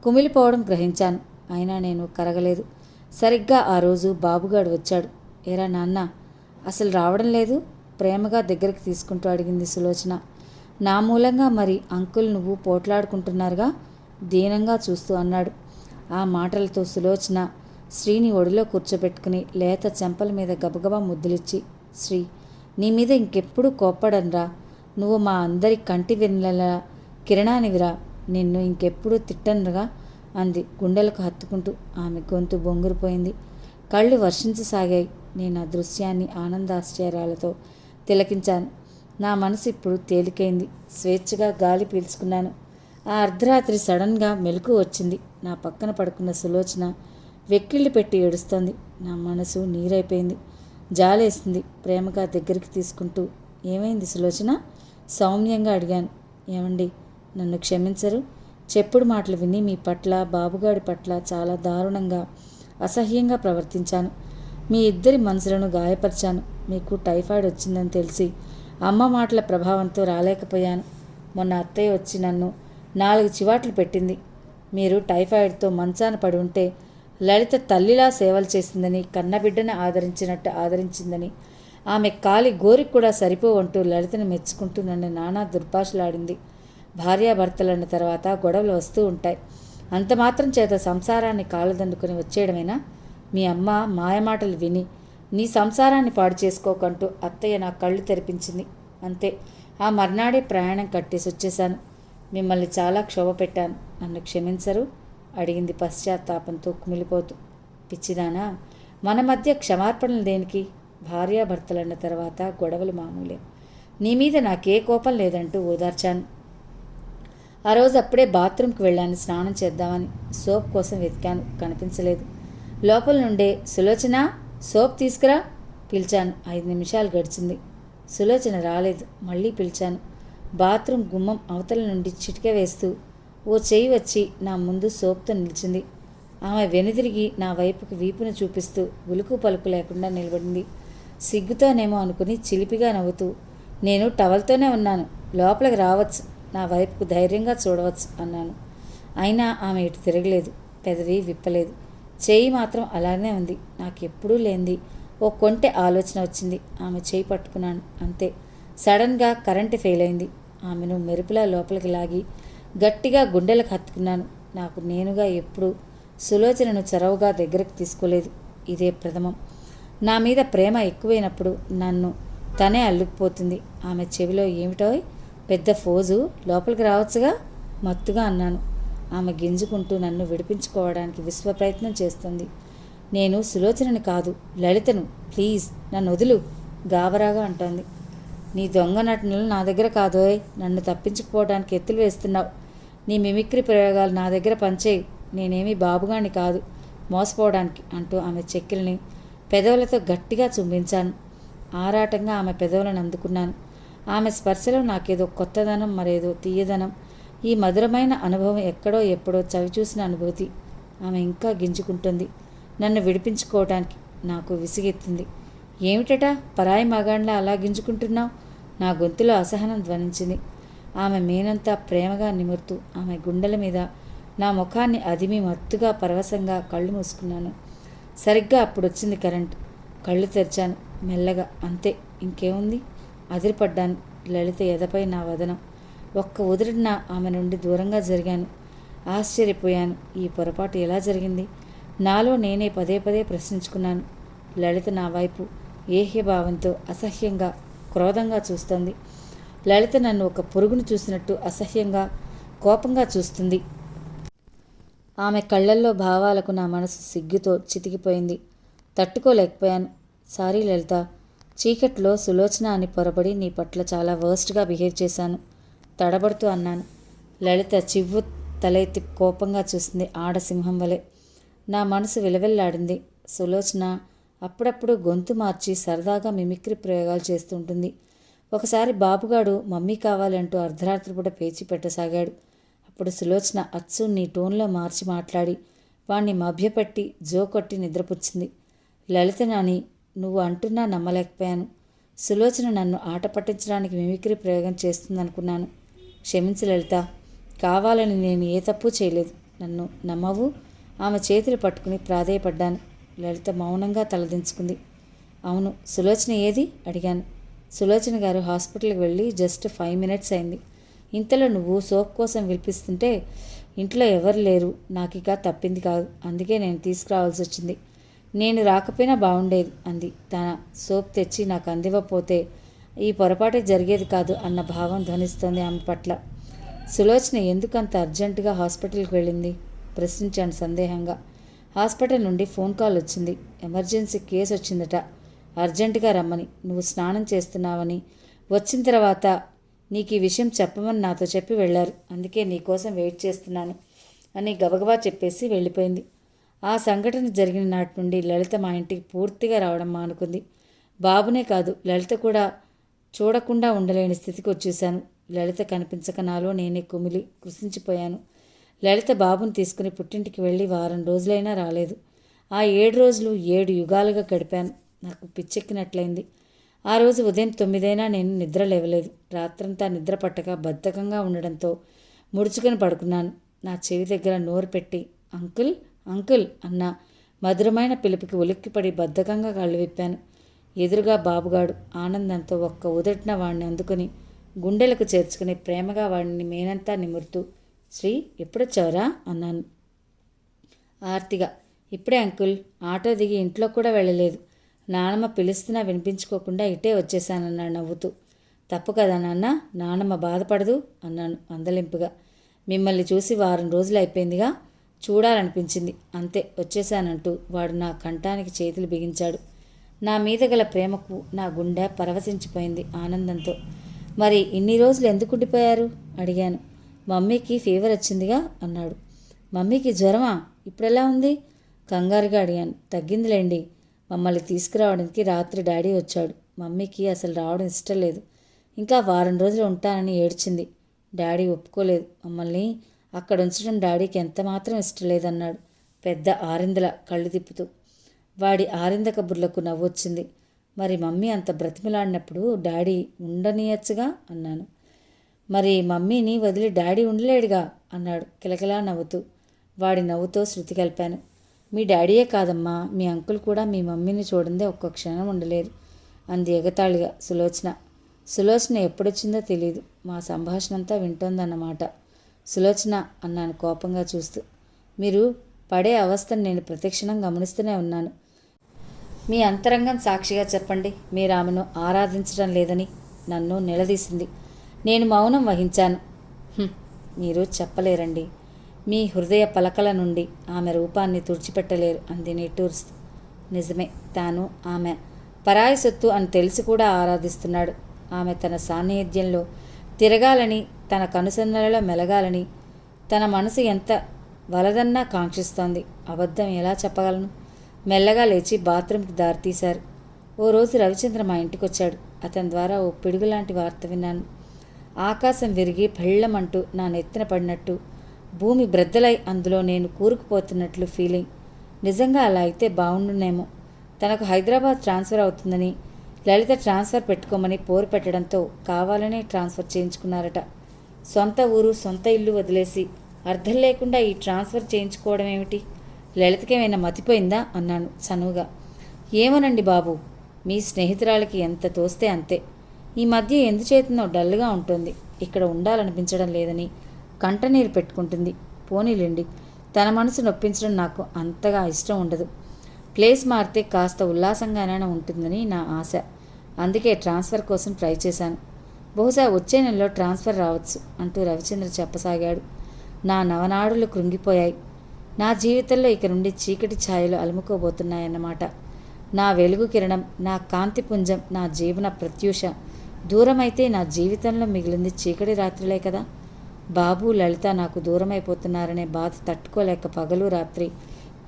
కుమిలిపోవడం గ్రహించాను. అయినా నేను కరగలేదు. సరిగ్గా ఆ రోజు బాబుగాడు వచ్చాడు. ఏరా నాన్న, అసలు రావడం లేదు? ప్రేమగా దగ్గరికి తీసుకుంటూ అడిగింది సులోచన. నా మూలంగా మరి అంకుల్ నువ్వు పోట్లాడుకుంటున్నారుగా? దీనంగా చూస్తూ అన్నాడు. ఆ మాటలతో సులోచన శ్రీని ఒడిలో కూర్చోబెట్టుకుని లేత చెంపల మీద గబగబా ముద్దులిచ్చి, శ్రీ, నీ మీద ఇంకెప్పుడు కోప్పడనరా. నువ్వు మా అందరి కంటి వెన్నెల కిరణానివిరా. నిన్ను ఇంకెప్పుడు తిట్టనుగా అంది గుండెలకు హత్తుకుంటూ. ఆమె గొంతు బొంగురుపోయింది. కళ్ళు వర్షించసాగాయి. నేను ఆ దృశ్యాన్ని ఆనందాశ్చర్యాలతో తిలకించాను. నా మనసు ఇప్పుడు తేలికైంది. స్వేచ్ఛగా గాలి పీల్చుకున్నాను. ఆ అర్ధరాత్రి సడన్గా మెలకు వచ్చింది. నా పక్కన పడుకున్న సులోచన వెక్కిళ్ళు పెట్టి ఏడుస్తోంది. నా మనసు నీరైపోయింది. జాలేసింది. ప్రేమగా దగ్గరికి తీసుకుంటూ, ఏమైంది సులోచన? సౌమ్యంగా అడిగాను. ఏమండి, నన్ను క్షమించరు? చెప్పుడు మాటలు విని మీ పట్ల, బాబుగాడి పట్ల చాలా దారుణంగా, అసహ్యంగా ప్రవర్తించాను. మీ ఇద్దరి మనసులను గాయపరిచాను. మీకు టైఫాయిడ్ వచ్చిందని తెలిసి అమ్మ మాటల ప్రభావంతో రాలేకపోయాను. మొన్న అత్తయ్య వచ్చి నన్ను 4 చివాట్లు పెట్టింది. మీరు టైఫాయిడ్తో మంచాన పడి ఉంటే లలిత తల్లిలా సేవలు చేసిందని, కన్నబిడ్డను ఆదరించినట్టు ఆదరించిందని, ఆమె కాలి గోరికి కూడా సరిపోవంటూ లలితను మెచ్చుకుంటూ నన్ను నానా దుర్భాషలాడింది. భార్యాభర్తలన్న తర్వాత గొడవలు వస్తూ ఉంటాయి. అంత మాత్రం చేత సంసారాన్ని కాళ్ళదండుకొని వచ్చేయడమేనా? మీ అమ్మ మాయమాటలు విని నీ సంసారాన్ని పాడు చేసుకోకంటూ అత్తయ్య నా కళ్ళు తెరిపించింది. అంతే. ఆ మర్నాడే ప్రయాణం కట్టేసి వచ్చేశాను. మిమ్మల్ని చాలా క్షోభ పెట్టాను. నన్ను క్షమించరు? అడిగింది పశ్చాత్తాపంతో కుమిలిపోతూ. పిచ్చిదానా, మన మధ్య క్షమార్పణలు దేనికి? భార్యాభర్తలన్న తర్వాత గొడవలు మామూలే. నీ మీద నాకే కోపం లేదంటూ ఓదార్చాను. ఆ రోజు అప్పుడే బాత్రూమ్కి వెళ్ళాను స్నానం చేద్దామని. సోప్ కోసం వెతికాను, కనిపించలేదు. లోపల నుండే సులోచన, సోప్ తీసుకురా పిలిచాను. 5 నిమిషాలు గడిచింది. సులోచన రాలేదు. మళ్ళీ పిలిచాను. బాత్రూమ్ గుమ్మం అవతల నుండి చిటిక వేస్తూ ఓ చెయ్యి వచ్చి నా ముందు సోప్తో నిలిచింది. ఆమె వెనుదిరిగి నా వైపుకి వీపును చూపిస్తూ ఉలుకు పలుకు లేకుండా నిలబడింది. సిగ్గుతోనేమో అనుకుని చిలిపిగా నవ్వుతూ, నేను టవల్తోనే ఉన్నాను, లోపలికి రావచ్చు, నా వైపుకు ధైర్యంగా చూడవచ్చు అన్నాను. అయినా ఆమె ఇటు తిరగలేదు, పెదవి విప్పలేదు. చేయి మాత్రం అలానే ఉంది. నాకెప్పుడూ లేనిది ఓ కొంటె ఆలోచన వచ్చింది. ఆమె చేయి పట్టుకున్నాను. అంతే. సడన్గా కరెంటు ఫెయిల్ అయింది. ఆమెను మెరుపులా లోపలికి లాగి గట్టిగా గుండెలకు హత్తుకున్నాను. నాకు నేనుగా ఎప్పుడూ సులోచనను చొరవగా దగ్గరకు తీసుకోలేదు. ఇదే ప్రథమం. నా మీద ప్రేమ ఎక్కువైనప్పుడు నన్ను తనే అల్లుకుపోతుంది. ఆమె చెవిలో ఏమిటో పెద్ద ఫోజు, లోపలికి రావచ్చుగా మత్తుగా అన్నాను. ఆమె గింజుకుంటూ నన్ను విడిపించుకోవడానికి విశ్వప్రయత్నం చేస్తుంది. నేను సులోచనని కాదు, లలితను, ప్లీజ్ నన్ను వదులు గాబరాగా అంటోంది. నీ దొంగ నటనలు నా దగ్గర కాదోయ్, నన్ను తప్పించుకుపోవడానికి ఎత్తులు వేస్తున్నావు. నీ మిమిక్రీ ప్రయోగాలు నా దగ్గర పనిచేయు. నేనేమీ బాబుగాని కాదు మోసపోవడానికి అంటూ ఆమె చెక్కిల్ని పెదవులతో గట్టిగా చుంబించాను. ఆరాటంగా ఆమె పెదవులను అందుకున్నాను. ఆమె స్పర్శలో నాకేదో కొత్తదనం, మరేదో తీయదనం, ఈ మధురమైన అనుభవం ఎక్కడో ఎప్పుడో చవిచూసిన అనుభూతి. ఆమె ఇంకా గింజుకుంటుంది. నన్ను విడిపించుకోవటానికి నాకు విసిగెత్తింది. ఏమిటట పరాయి మగాండ్లా అలా గింజుకుంటున్నావు? నా గొంతులో అసహనం ధ్వనించింది. ఆమె మేనంతా ప్రేమగా నిమురుతూ ఆమె గుండెల మీద నా ముఖాన్ని అదిమి మత్తుగా పరవశంగా కళ్ళు మూసుకున్నాను. సరిగ్గా అప్పుడొచ్చింది కరెంట్. కళ్ళు తెరిచాను మెల్లగా. అంతే, ఇంకేముంది? అదిరిపడ్డాను. లలిత ఎదపై నా వదనం. ఒక్క ఉదురున ఆమె నుండి దూరంగా జరిగాను. ఆశ్చర్యపోయాను. ఈ పొరపాటు ఎలా జరిగింది? నాలో నేనే పదే పదే ప్రశ్నించుకున్నాను. లలిత నా వైపు ఏహ్యభావంతో అసహ్యంగా, క్రోధంగా చూస్తోంది. లలిత నన్ను ఒక పురుగును చూసినట్టు అసహ్యంగా, కోపంగా చూస్తుంది. ఆమె కళ్ళల్లో భావాలకు నా మనసు సిగ్గుతో చితికిపోయింది. తట్టుకోలేకపోయాను. సారీ లలిత, చీకట్లో సులోచన అని పొరబడి నీ పట్ల చాలా వర్స్ట్గా బిహేవ్ చేశాను తడబడుతూ అన్నాను. లలిత చివ్వు తలెత్తి కోపంగా చూసింది, ఆడసింహం వలె. నా మనసు విలవెల్లాడింది. సులోచన అప్పుడప్పుడు గొంతు మార్చి సరదాగా మిమిక్రీ ప్రయోగాలు చేస్తుంటుంది. ఒకసారి బాబుగాడు మమ్మీ కావాలంటూ అర్ధరాత్రిపూట పేచి పెట్టసాగాడు. అప్పుడు సులోచన అచ్చు నీ టోన్లో మార్చి మాట్లాడి వాణ్ణి మభ్యపెట్టి జోకొట్టి నిద్రపుచ్చింది. లలితనని నువ్వు అంటున్నా నమ్మలేకపోయాను. సులోచన నన్ను ఆట పట్టించడానికి మిమిక్రీ ప్రయోగం చేస్తుందనుకున్నాను. క్షమించు లలిత, కావాలని నేను ఏ తప్పు చేయలేదు. నన్ను నమ్మవు? ఆమె చేతులు పట్టుకుని ప్రాధేయపడ్డాను. లలిత మౌనంగా తలదించుకుంది. అవును, సులోచన ఏది అడిగాను. సులోచన గారు హాస్పిటల్కి వెళ్ళి జస్ట్ 5 మినిట్స్ అయింది. ఇంతలో నువ్వు సోప్ కోసం విలిపిస్తుంటే ఇంట్లో ఎవరు లేరు. నాకిక తప్పింది కాదు, అందుకే నేను తీసుకురావాల్సి వచ్చింది. నేను రాకపోయినా బాగుండేది అంది. తన సోప్ తెచ్చి నాకు అందివ్వకపోతే ఈ పొరపాటే జరిగేది కాదు అన్న భావం ధ్వనిస్తోంది ఆమె పట్ల. సులోచన ఎందుకంత అర్జెంటుగా హాస్పిటల్కి వెళ్ళింది ప్రశ్నించాను సందేహంగా. హాస్పిటల్ నుండి ఫోన్ కాల్ వచ్చింది. ఎమర్జెన్సీ కేసు వచ్చిందట, అర్జెంటుగా రమ్మని. నువ్వు స్నానం చేస్తున్నావని, వచ్చిన తర్వాత నీకు ఈ విషయం చెప్పమని నాతో చెప్పి వెళ్ళారు. అందుకే నీకోసం వెయిట్ చేస్తున్నాను అని గబగబా చెప్పేసి వెళ్ళిపోయింది. ఆ సంఘటన జరిగిన నాటి నుండి లలిత మా ఇంటికి పూర్తిగా రావడం మానుకుంది. బాబునే కాదు, లలిత కూడా చూడకుండా ఉండలేని స్థితికి వచ్చేశాను. లలిత కనిపించక నాలో నేనే కుమిలి కృషించిపోయాను. లలిత బాబుని తీసుకుని పుట్టింటికి వెళ్ళి వారం రోజులైనా రాలేదు. ఆ 7 రోజులు 7 యుగాలుగా గడిపాను. నాకు పిచ్చెక్కినట్లయింది. ఆ రోజు ఉదయం 9 అయినా నేను నిద్ర లేవలేదు. రాత్రంతా నిద్ర పట్టక బద్ధకంగా ఉండడంతో ముడుచుకొని పడుకున్నాను. నా చెవి దగ్గర నోరు పెట్టి అంకుల్ అంకుల్ అన్న మధురమైన పిలుపుకి ఉలిక్కిపడి బద్ధకంగా కళ్ళు విప్పాను. ఎదురుగా బాబుగాడు ఆనందంతో ఒక్క ఉదటిన వాడిని అందుకుని గుండెలకు చేర్చుకుని ప్రేమగా వాడిని మేనంతా నిమురుతూ, శ్రీ ఎప్పుడొచ్చావురా అన్నాను ఆర్తిగా. ఇప్పుడే అంకుల్, ఆటో దిగి ఇంట్లో కూడా వెళ్ళలేదు. నానమ్మ పిలుస్తున్నా వినిపించుకోకుండా ఇటే వచ్చేశానన్నాడు నవ్వుతూ. తప్పు కదా నాన్న, నానమ్మ బాధపడదు అన్నాను అందలింపుగా. మిమ్మల్ని చూసి వారం రోజులు అయిపోయిందిగా, చూడాలనిపించింది, అంతే వచ్చేశానంటూ వాడు నా కంఠానికి చేతులు బిగించాడు. నా మీద గల ప్రేమకు నా గుండె పరవశించిపోయింది ఆనందంతో. మరి ఇన్ని రోజులు ఎందుకు ఉండిపోయారు అడిగాను. మమ్మీకి ఫీవర్ వచ్చిందిగా అన్నాడు. మమ్మీకి జ్వరమా? ఇప్పుడెలా ఉంది? కంగారుగా అడిగాను. తగ్గిందిలేండి. మమ్మల్ని తీసుకురావడానికి రాత్రి డాడీ వచ్చాడు. మమ్మీకి అసలు రావడం ఇష్టం లేదు. ఇంకా వారం రోజులు ఉంటానని ఏడ్చింది. డాడీ ఒప్పుకోలేదు. మమ్మల్ని అక్కడ ఉంచడం డాడీకి ఎంత మాత్రం ఇష్టం లేదన్నాడు పెద్ద ఆరిందల కళ్ళు తిప్పుతూ. వాడి ఆరిందక బుర్లకు నవ్వొచ్చింది. మరి మమ్మీ అంత బ్రతిమిలాడినప్పుడు డాడీ ఉండనీయచ్చుగా అన్నాను. మరి మమ్మీని వదిలి డాడీ ఉండలేడుగా అన్నాడు కిలకిలా నవ్వుతూ. వాడి నవ్వుతో శృతి కలిపాను. మీ డాడీయే కాదమ్మా, మీ అంకుల్ కూడా మీ మమ్మీని చూడందే ఒక్క క్షణం ఉండలేరు అంది ఎగతాళిగా సులోచన. సులోచన ఎప్పుడొచ్చిందో తెలియదు. మా సంభాషణ అంతా వింటోందన్నమాట. సులోచన అన్నాను కోపంగా చూస్తూ. మీరు పడే అవస్థను నేను ప్రతిక్షణం గమనిస్తూనే ఉన్నాను. మీ అంతరంగం సాక్షిగా చెప్పండి, మీరు ఆమెను ఆరాధించడం లేదని నన్ను నిలదీసింది. నేను మౌనం వహించాను. మీరు చెప్పలేరండి. మీ హృదయ పలకల నుండి ఆమె రూపాన్ని తుడిచిపెట్టలేరు అంది నిట్టూరుస్తూ. నిజమే, తాను ఆమె పరాయి సొత్తు అని తెలిసి కూడా ఆరాధిస్తున్నాడు. ఆమె తన సాన్నిధ్యంలో తిరగాలని, తన కనుసన్నలలో మెలగాలని తన మనసు ఎంత వలదన్నా కాంక్షిస్తోంది. అబద్ధం ఎలా చెప్పగలను? మెల్లగా లేచి బాత్రూంకి దారితీశారు. ఓ రోజు రవిచంద్ర మా ఇంటికొచ్చాడు. అతని ద్వారా ఓ పిడుగులాంటి వార్త విన్నాను. ఆకాశం విరిగి పెళ్ళమంటూ నా నెత్తిన పడినట్టు, భూమి బ్రద్దలై అందులో నేను కూరుకుపోతున్నట్లు ఫీలింగ్. నిజంగా అలా అయితే బాగుండునేమో. తనకు హైదరాబాద్ ట్రాన్స్ఫర్ అవుతుందని లలిత ట్రాన్స్ఫర్ పెట్టుకోమని పోరు పెట్టడంతో కావాలనే ట్రాన్స్ఫర్ చేయించుకున్నారట. సొంత ఊరు సొంత ఇల్లు వదిలేసి అర్థం లేకుండా ఈ ట్రాన్స్ఫర్ చేయించుకోవడం ఏమిటి? లలితకేమైనా మతిపోయిందా అన్నాను చనువుగా. ఏమోనండి బాబు, మీ స్నేహితురాలకి ఎంత తోస్తే అంతే. ఈ మధ్య ఎందుచేతనో డల్గా ఉంటుంది. ఇక్కడ ఉండాలనిపించడం లేదని కంటనీరు పెట్టుకుంటుంది. పోనీలేండి, తన మనసు నొప్పించడం నాకు అంతగా ఇష్టం ఉండదు. ప్లేస్ మారితే కాస్త ఉల్లాసంగానైనా ఉంటుందని నా ఆశ. అందుకే ట్రాన్స్ఫర్ కోసం ట్రై చేశాను. బహుశా వచ్చే నెలలో ట్రాన్స్ఫర్ రావచ్చు అంటూ రవిచంద్ర చెప్పసాగాడు. నా నవనాడులు కృంగిపోయాయి. నా జీవితంలో ఇక నుండి చీకటి ఛాయలు అలుముకోబోతున్నాయన్నమాట. నా వెలుగు కిరణం, నా కాంతిపుంజం, నా జీవన ప్రత్యూష దూరమైతే నా జీవితంలో మిగిలింది చీకటి రాత్రులే కదా. బాబు లలిత నాకు దూరమైపోతున్నారనే బాధ తట్టుకోలేక పగలు రాత్రి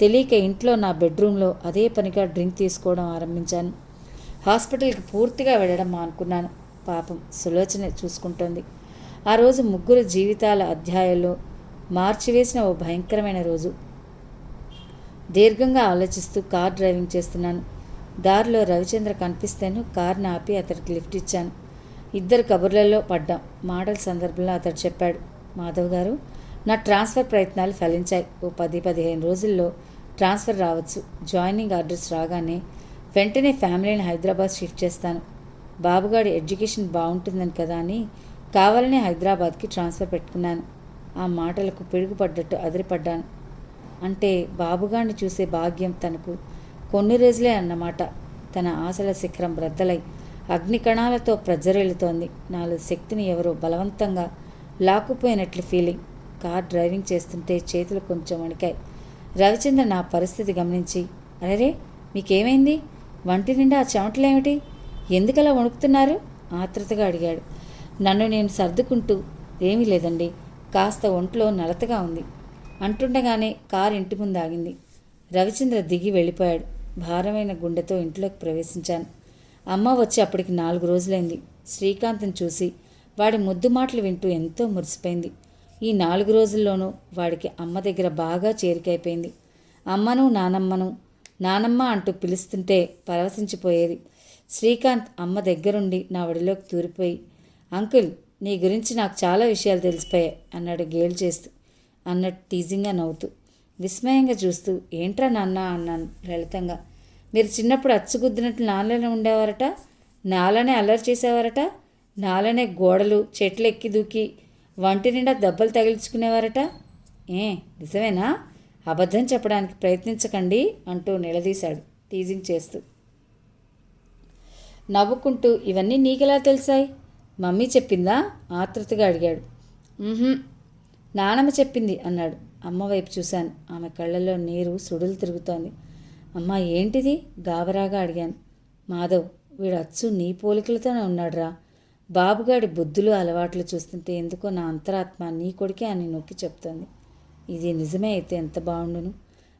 తెలియక ఇంట్లో నా బెడ్రూమ్లో అదే పనిగా డ్రింక్ తీసుకోవడం ఆరంభించాను. హాస్పిటల్కి పూర్తిగా వెళ్ళడం మానుకున్నాను. పాపం సులోచన చూసుకుంటోంది. ఆ రోజు ముగ్గురు జీవితాల అధ్యాయాల్లో మార్చివేసిన ఓ భయంకరమైన రోజు. దీర్ఘంగా ఆలోచిస్తూ కార్ డ్రైవింగ్ చేస్తున్నాను. దారిలో రవిచంద్ర కనిపిస్తేను కార్ని ఆపి అతడికి లిఫ్ట్ ఇచ్చాను. ఇద్దరు కబుర్లలో పడ్డాం. మాటల సందర్భంలో అతడు చెప్పాడు, మాధవ్ గారు, నా ట్రాన్స్ఫర్ ప్రయత్నాలు ఫలించాయి. ఓ 10-15 రోజుల్లో ట్రాన్స్ఫర్ రావచ్చు. జాయినింగ్ ఆర్డర్స్ రాగానే వెంటనే ఫ్యామిలీని హైదరాబాద్ షిఫ్ట్ చేస్తాను. బాబుగాడి ఎడ్యుకేషన్ బాగుంటుందని కదా అని కావాలనే హైదరాబాద్కి ట్రాన్స్ఫర్ పెట్టుకున్నాను. ఆ మాటలకు పిడుగుపడ్డట్టు అదిరిపడ్డాను. అంటే బాబుగాడిని చూసే భాగ్యం తనకు కొన్ని రోజులే అన్నమాట. తన ఆశల శిఖరం బ్రద్దలై అగ్నికణాలతో ప్రజ్వరిల్లుతోంది. నాలో శక్తిని ఎవరో బలవంతంగా లాక్కుపోయినట్లు ఫీలింగ్. కార్ డ్రైవింగ్ చేస్తుంటే చేతులు కొంచెం వణికాయి. రవిచంద్ర నా పరిస్థితి గమనించి, అరే మీకేమైంది? వంటి నిండా ఆ చెమటలేమిటి? ఎందుకలా వణుకుతున్నారు? ఆత్రుతగా అడిగాడు. నన్ను నేను సర్దుకుంటూ, ఏమీ లేదండి, కాస్త ఒంట్లో నలతగా ఉంది అంటుండగానే కారు ఇంటి ముందు ఆగింది. రవిచంద్ర దిగి వెళ్ళిపోయాడు. భారమైన గుండెతో ఇంట్లోకి ప్రవేశించాను. అమ్మ వచ్చి అప్పటికి 4 రోజులైంది. శ్రీకాంత్ని చూసి వాడి ముద్దు మాటలు వింటూ ఎంతో మురిసిపోయింది. ఈ 4 రోజుల్లోనూ వాడికి అమ్మ దగ్గర బాగా చేరికైపోయింది. అమ్మను నానమ్మ అంటూ పిలుస్తుంటే పరవశించిపోయేది. శ్రీకాంత్ అమ్మ దగ్గరుండి నా ఒడిలోకి తూరిపోయి, అంకుల్, నీ గురించి నాకు చాలా విషయాలు తెలిసిపోయాయి అన్నాడు గేలు చేస్తూ, అన్నట్టు టీజింగ్గా నవ్వుతూ. విస్మయంగా చూస్తూ, ఏంట్రా నాన్న అన్నాను లలితంగా. మీరు చిన్నప్పుడు అచ్చుగుద్దినట్లు నాలోనే ఉండేవారట, నాలోనే అల్లరి చేసేవారట, నాలోనే గోడలు చెట్లు ఎక్కి దూకి వంటి నిండా దెబ్బలు తగిలించుకునేవారట. నిజమేనా? అబద్ధం చెప్పడానికి ప్రయత్నించకండి అంటూ నిలదీశాడు టీజింగ్ చేస్తూ. నవ్వుకుంటూ, ఇవన్నీ నీకెలా తెలిసాయి? మమ్మీ చెప్పిందా? ఆతృతగా అడిగాడు. నానమ్మ చెప్పింది అన్నాడు. అమ్మ వైపు చూశాను. ఆమె కళ్ళల్లో నీరు సుడులు తిరుగుతోంది. అమ్మా, ఏంటిది? గాబరాగా అడిగాను. మాధవ్, వీడు అచ్చు నీ పోలికలతోనే ఉన్నాడురా. బాబుగాడి బుద్ధులు అలవాట్లు చూస్తుంటే ఎందుకో నా అంతరాత్మ నీ కొడుకే అని నొక్కి చెప్తోంది. ఇది నిజమే అయితే ఎంత బాగుండును.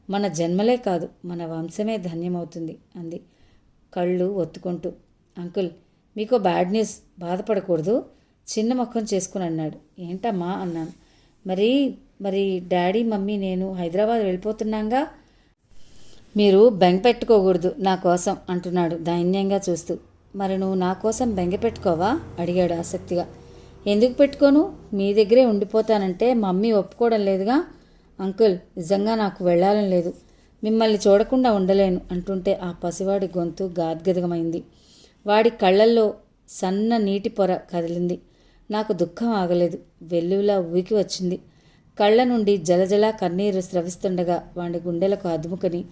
మన జన్మలే కాదు, మన వంశమే ధన్యమవుతుంది అంది కళ్ళు ఒత్తుకుంటూ. అంకుల్, మీకో బ్యాడ్ న్యూస్. బాధపడకూడదు. చిన్న ముఖం చేసుకుని అన్నాడు. ఏంటమ్మా అన్నాను. మరి డాడీ, మమ్మీ, నేను హైదరాబాద్ వెళ్ళిపోతున్నాగా. మీరు బెంగ పెట్టుకోకూడదు నా కోసం అంటున్నాడు దైన్యంగా చూస్తూ. మరి నువ్వు నా కోసం బెంగ పెట్టుకోవా అడిగాడు ఆసక్తిగా. ఎందుకు పెట్టుకోను? మీ దగ్గరే ఉండిపోతానంటే మమ్మీ ఒప్పుకోవడం లేదుగా. అంకుల్, నిజంగా నాకు వెళ్ళాలని లేదు. మిమ్మల్ని చూడకుండా ఉండలేను అంటుంటే ఆ పసివాడి గొంతు గాద్గదమైంది. వాడి కళ్ళల్లో సన్న నీటి పొర కదిలింది. నాకు దుఃఖం ఆగలేదు. వెల్లువిలా ఊరికి వచ్చింది. కళ్ళ నుండి జలజలా కన్నీరు స్రవిస్తుండగా వాడి గుండెలకు అదుముకొని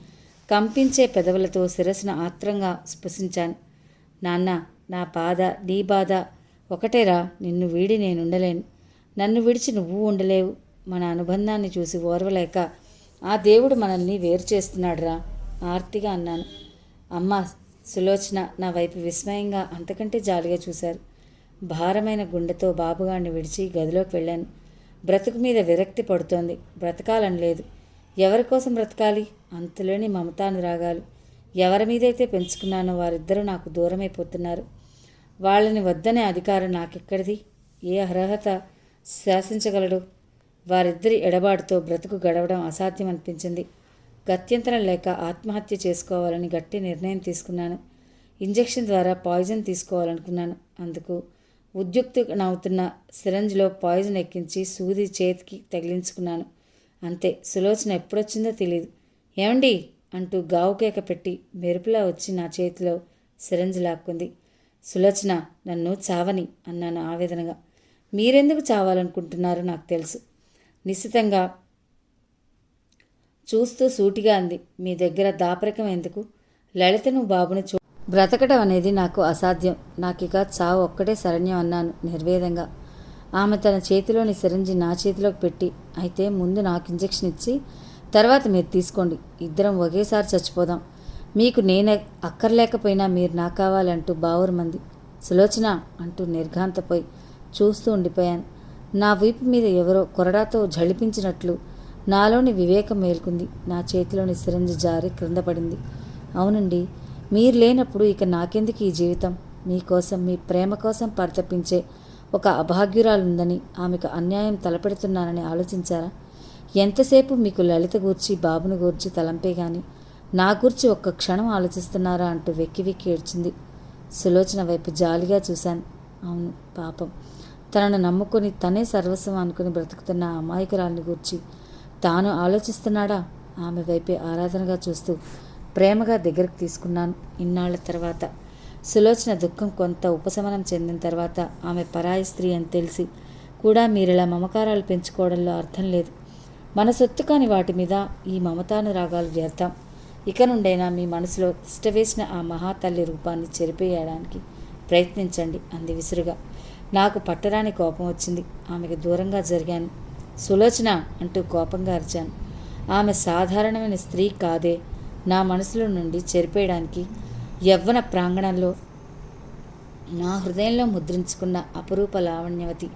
కంపించే పెదవులతో శిరస్సును ఆత్రంగా స్పృశించాను. నాన్న, నా బాధ నీ బాధ ఒకటేరా. నిన్ను వీడి నేనుండలేను. నన్ను విడిచి నువ్వు ఉండలేవు. మన అనుబంధాన్ని చూసి ఓర్వలేక ఆ దేవుడు మనల్ని వేరు చేస్తున్నాడురా ఆర్తిగా అన్నాను. అమ్మ, సులోచన నా వైపు విస్మయంగా అంతకంటే జాలిగా చూశారు. భారమైన గుండెతో బాబుగాడిని విడిచి గదిలోకి వెళ్ళాను. బ్రతుకు మీద విరక్తి పడుతోంది. బ్రతకాలని లేదు. ఎవరి కోసం బ్రతకాలి? అంతులేని మమతానురాగాలు. ఎవరి మీదైతే పెంచుకున్నానో వారిద్దరూ నాకు దూరమైపోతున్నారు. వాళ్ళని వద్దనే అధికారం నాకెక్కడిది? ఏ అర్హత శాసించగలడు? వారిద్దరి ఎడబాటుతో బ్రతుకు గడవడం అసాధ్యం అనిపించింది. గత్యంతరం లేక ఆత్మహత్య చేసుకోవాలని గట్టి నిర్ణయం తీసుకున్నాను. ఇంజెక్షన్ ద్వారా పాయిజన్ తీసుకోవాలనుకున్నాను. అందుకు ఉద్యుక్తనవుతున్న సిరంజ్లో పాయిజన్ ఎక్కించి సూది చేతికి తగిలించుకున్నాను. అంతే. సులోచన ఎప్పుడొచ్చిందో తెలియదు. ఏమండి అంటూ గావుకేక పెట్టి మెరుపులా వచ్చి నా చేతిలో సిరంజ్ లాక్కుంది. సులోచన, నన్ను చావని అన్నాను ఆవేదనగా. మీరెందుకు చావాలనుకుంటున్నారో నాకు తెలుసు. నిశ్చితంగా చూస్తూ సూటిగా అంది. మీ దగ్గర దాపరికం ఎందుకు? లలితను బాబుని బ్రతకడం అనేది నాకు అసాధ్యం. నాకిక చావు ఒక్కటే శరణ్యం అన్నాను నిర్వేదంగా. ఆమె తన చేతిలోని సిరంజి నా చేతిలోకి పెట్టి, అయితే ముందు నాకు ఇంజెక్షన్ ఇచ్చి తర్వాత మీరు తీసుకోండి. ఇద్దరం ఒకేసారి చచ్చిపోదాం. మీకు నేనే అక్కర్లేకపోయినా మీరు నాకు కావాలంటూ బావురుమంది. సులోచన అంటూ నిర్ఘాంతపోయి చూస్తూ ఉండిపోయాను. నా వీపు మీద ఎవరో కొరడాతో జళిపించినట్లు నాలోని వివేకం మేల్కొంది. నా చేతిలోని సిరంజి జారి క్రింద పడింది. అవునండి, మీరు లేనప్పుడు ఇక నాకెందుకు ఈ జీవితం? మీకోసం, మీ ప్రేమ కోసం పరితపించే ఒక అభాగ్యురాలుందని, ఆమెకు అన్యాయం తలపెడుతున్నానని ఆలోచించారా? ఎంతసేపు మీకు లలిత గూర్చి, బాబును గూర్చి తలంపే గాని నా గూర్చి ఒక్క క్షణం ఆలోచిస్తున్నారా అంటూ వెక్కి వెక్కి ఏడ్చింది. సులోచన వైపు జాలిగా చూశాను. అవును, పాపం. తనను నమ్ముకొని తనే సర్వస్వం అనుకుని బ్రతుకుతున్న అమాయకురాలిని గూర్చి తాను ఆలోచిస్తున్నాడా? ఆమె వైపే ఆరాధనగా చూస్తూ ప్రేమగా దగ్గరకు తీసుకున్నాను. ఇన్నాళ్ల తర్వాత సులోచన దుఃఖం కొంత ఉపశమనం చెందిన తర్వాత ఆమె పరాయి స్త్రీ అని తెలిసి కూడా మీరిలా మమకారాలు పెంచుకోవడంలో అర్థం లేదు. మన సొత్తు కాని వాటి మీద ఈ మమతానురాగాలు వ్యర్థం. ఇక నుండైనా మీ మనసులో తిష్టవేసిన ఆ మహాతల్లి రూపాన్ని చెరిపేయడానికి ప్రయత్నించండి అంది విసురుగా. నాకు పట్టరాని కోపం వచ్చింది. ఆమెకు దూరంగా జరిగాను. సులోచన అంటూ కోపంగా అరిచాను. ఆమె సాధారణమైన స్త్రీ కాదే. నా మనసులో నుండి చెరిపేయడానికి యవ్వన ప్రాంగణంలో నా హృదయంలో ముద్రించుకున్న అపరూప లావణ్యవతి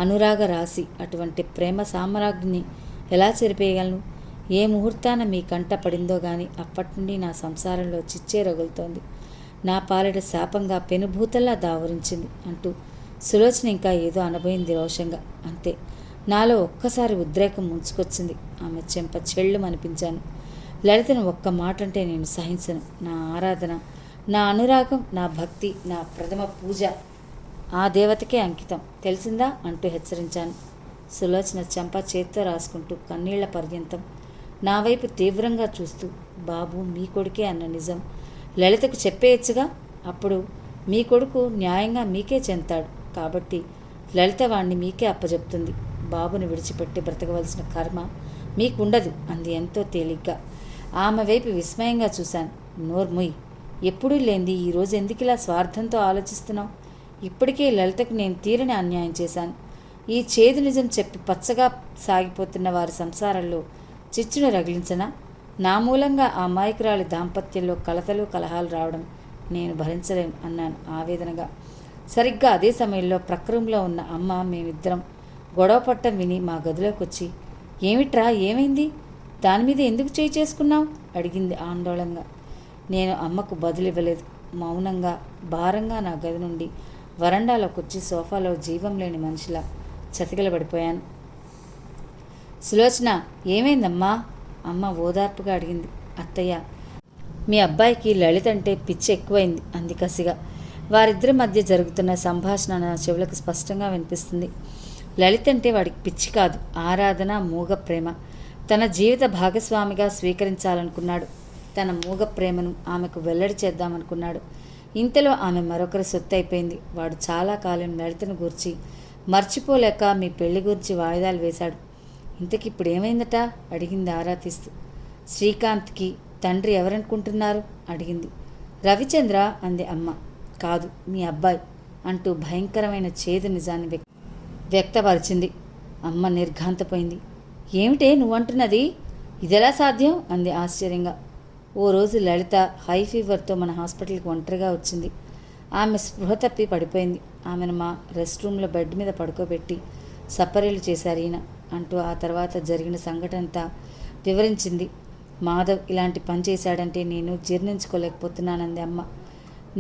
అనురాగ రాశి అటువంటి ప్రేమ సామ్రాజ్ఞిని ఎలా చెరిపేయగలను? ఏ ముహూర్తాన మీ కంట పడిందో గాని అప్పటి నుండి నా సంసారంలో చిచ్చే రగులుతోంది. నా పాలిట శాపంగా పెనుభూతల్లా దావరించింది అంటూ సులోచన ఇంకా ఏదో అనబోయింది రోషంగా. అంతే, నాలో ఒక్కసారి ఉద్రేకం ముంచుకొచ్చింది. ఆమె చెంప చెళ్ళు అనిపించాను. లలితను ఒక్క మాట అంటే నేను సహించను. నా ఆరాధన, నా అనురాగం, నా భక్తి, నా ప్రథమ పూజ ఆ దేవతకే అంకితం, తెలిసిందా అంటూ హెచ్చరించాను. సులోచన చెంప చేత్తో రాసుకుంటూ కన్నీళ్ల పర్యంతం నా వైపు తీవ్రంగా చూస్తూ, బాబు మీ కొడుకే అన్న నిజం లలితకు చెప్పేయచ్చుగా. అప్పుడు మీ కొడుకు న్యాయంగా మీకే చెంతాడు కాబట్టి లలిత వాణ్ణి మీకే అప్పజెప్తుంది. బాబుని విడిచిపెట్టి బ్రతకవలసిన కర్మ మీకుండదు అంది ఎంతో తేలిగ్గా. ఆమె వైపు విస్మయంగా చూశాను. నోర్ముయ్, ఎప్పుడూ లేంది ఈరోజు ఎందుకిలా స్వార్థంతో ఆలోచిస్తున్నావు? ఇప్పటికే లలితకు నేను తీరని అన్యాయం చేశాను. ఈ చేదు నిజం చెప్పి పచ్చగా సాగిపోతున్న వారి సంసారాల్లో చిచ్చును రగిలించనా? నా మూలంగా ఆ అమాయకురాలి దాంపత్యంలో కలతలు కలహాలు రావడం నేను భరించలేను అన్నాను ఆవేదనగా. సరిగ్గా అదే సమయంలో ప్రక్రమంలో ఉన్న అమ్మ మేమిద్దరం గొడవ పట్టం విని మా గదిలోకి వచ్చి, ఏమిట్రా, ఏమైంది, దాని మీద ఎందుకు చేయి చేసుకున్నావు అడిగింది ఆందోళనగా. నేను అమ్మకు బదులివ్వలేదు. మౌనంగా భారంగా నా గది నుండి వరండాలోకి వచ్చి సోఫాలో జీవం లేని మనిషిలా చతికిలబడిపోయాను. సులోచన, ఏమైందమ్మా? అమ్మ ఓదార్పుగా అడిగింది. అత్తయ్య, మీ అబ్బాయికి లలిత అంటే పిచ్చి ఎక్కువైంది అంది కసిగా. వారిద్దరి మధ్య జరుగుతున్న సంభాషణ నా చెవులకు స్పష్టంగా వినిపిస్తుంది. లలిత అంటే వాడికి పిచ్చి కాదు, ఆరాధన, మూగ ప్రేమ. తన జీవిత భాగస్వామిగా స్వీకరించాలనుకున్నాడు. తన మూగ ప్రేమను ఆమెకు వెల్లడి చేద్దామనుకున్నాడు. ఇంతలో ఆమె మరొకరి సొత్తు అయిపోయింది. వాడు చాలా కాలం లలితను గూర్చి మర్చిపోలేక మీ పెళ్లి గురించి వాయిదాలు వేశాడు. ఇంతకిప్పుడు ఏమైందట అడిగింది ఆరా తీస్తూ. శ్రీకాంత్కి తండ్రి ఎవరనుకుంటున్నారు అడిగింది. రవిచంద్ర అంది అమ్మ. కాదు, మీ అబ్బాయి అంటూ భయంకరమైన చేదు నిజాన్ని వ్యక్తపరిచింది. అమ్మ నిర్ఘాంతపోయింది. ఏమిటే నువ్వంటున్నది? ఇదెలా సాధ్యం అంది ఆశ్చర్యంగా. ఓ రోజు లలిత హై ఫీవర్తో మన హాస్పిటల్కి ఒంటరిగా వచ్చింది. ఆమె స్పృహ తప్పి పడిపోయింది. ఆమెను మా రెస్ట్ రూమ్లో బెడ్ మీద పడుకోబెట్టి సపరీలు చేశారు ఈయన అంటూ ఆ తర్వాత జరిగిన సంఘటనంతా వివరించింది. మాధవ్ ఇలాంటి పని చేశాడంటే నేను జీర్ణించుకోలేకపోతున్నానంది అమ్మ.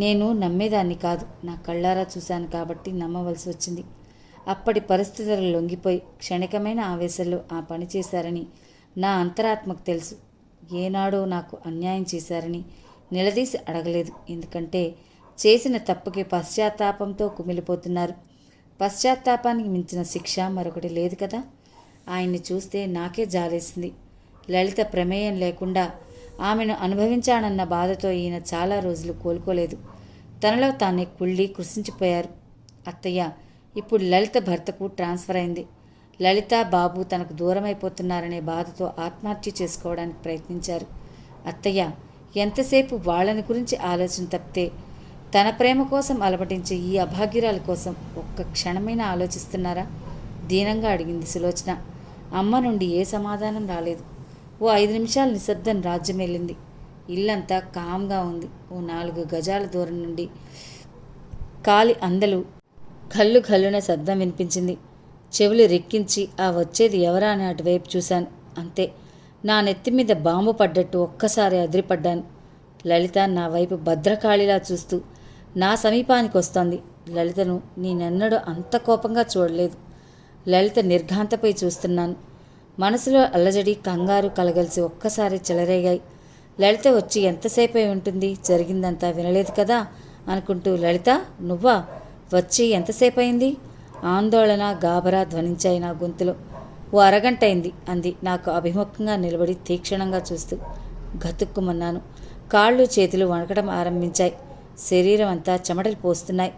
నేను నమ్మేదాన్ని కాదు, నా కళ్ళారా చూశాను కాబట్టి నమ్మవలసి వచ్చింది. అప్పటి పరిస్థితులు లొంగిపోయి క్షణికమైన ఆవేశంలో ఆ పని చేశారని నా అంతరాత్మకు తెలుసు. ఏనాడో నాకు అన్యాయం చేశారని నిలదీసి అడగలేదు. ఎందుకంటే చేసిన తప్పుకి పశ్చాత్తాపంతో కుమిలిపోతున్నారు. పశ్చాత్తాపానికి మించిన శిక్ష మరొకటి లేదు కదా. ఆయన్ని చూస్తే నాకే జాలేసింది. లలిత ప్రమేయం లేకుండా ఆమెను అనుభవించానన్న బాధతో ఈయన చాలా రోజులు కోలుకోలేదు. తనలో తానే కుళ్ళి కృషించిపోయారు. అత్తయ్య, ఇప్పుడు లలిత భర్తకు ట్రాన్స్ఫర్ అయింది. లలిత, బాబు తనకు దూరమైపోతున్నారనే బాధతో ఆత్మహత్య చేసుకోవడానికి ప్రయత్నించారు. అత్తయ్య, ఎంతసేపు వాళ్ళని గురించి ఆలోచన తప్పితే తన ప్రేమ కోసం అలమటించే ఈ అభాగ్యురాలి కోసం ఒక్క క్షణమైనా ఆలోచిస్తున్నారా? దీనంగా అడిగింది సులోచన. అమ్మ నుండి ఏ సమాధానం రాలేదు. ఓ 5 నిమిషాలు నిశ్శబ్దం రాజ్యం వెళ్ళింది. ఇల్లంతా కామ్గా ఉంది. ఓ 4 గజాల దూరం నుండి కాలి అందలు కళ్ళు కళ్ళున శబ్దం వినిపించింది. చెవులు రెక్కించి ఆ వచ్చేది ఎవరా అని అటువైపు చూశాను. అంతే, నా నెత్తి మీద బాంబు పడ్డట్టు ఒక్కసారి అదిరిపడ్డాను. లలిత నా వైపు భద్రకాళిలా చూస్తూ నా సమీపానికి వస్తోంది. లలితను నేనెన్నడూ అంత కోపంగా చూడలేదు. లలిత నిర్ఘాంతపై చూస్తున్నాను. మనసులో అల్లజడి, కంగారు కలగలిసి ఒక్కసారి చెలరేగాయి. లలిత వచ్చి ఎంతసేపు అయి ఉంటుంది? జరిగిందంతా వినలేదు కదా అనుకుంటూ, లలిత నువ్వా వచ్చి ఎంతసేపు అయింది? ఆందోళన, గాబరా ధ్వనించాయి నా గొంతులో. ఓ అరగంట అయింది అంది నాకు అభిముఖంగా నిలబడి తీక్షణంగా చూస్తూ. గతుక్కుమన్నాను. కాళ్ళు చేతులు వణకడం ఆరంభించాయి. శరీరం అంతా చెమటలు పోస్తున్నాయి.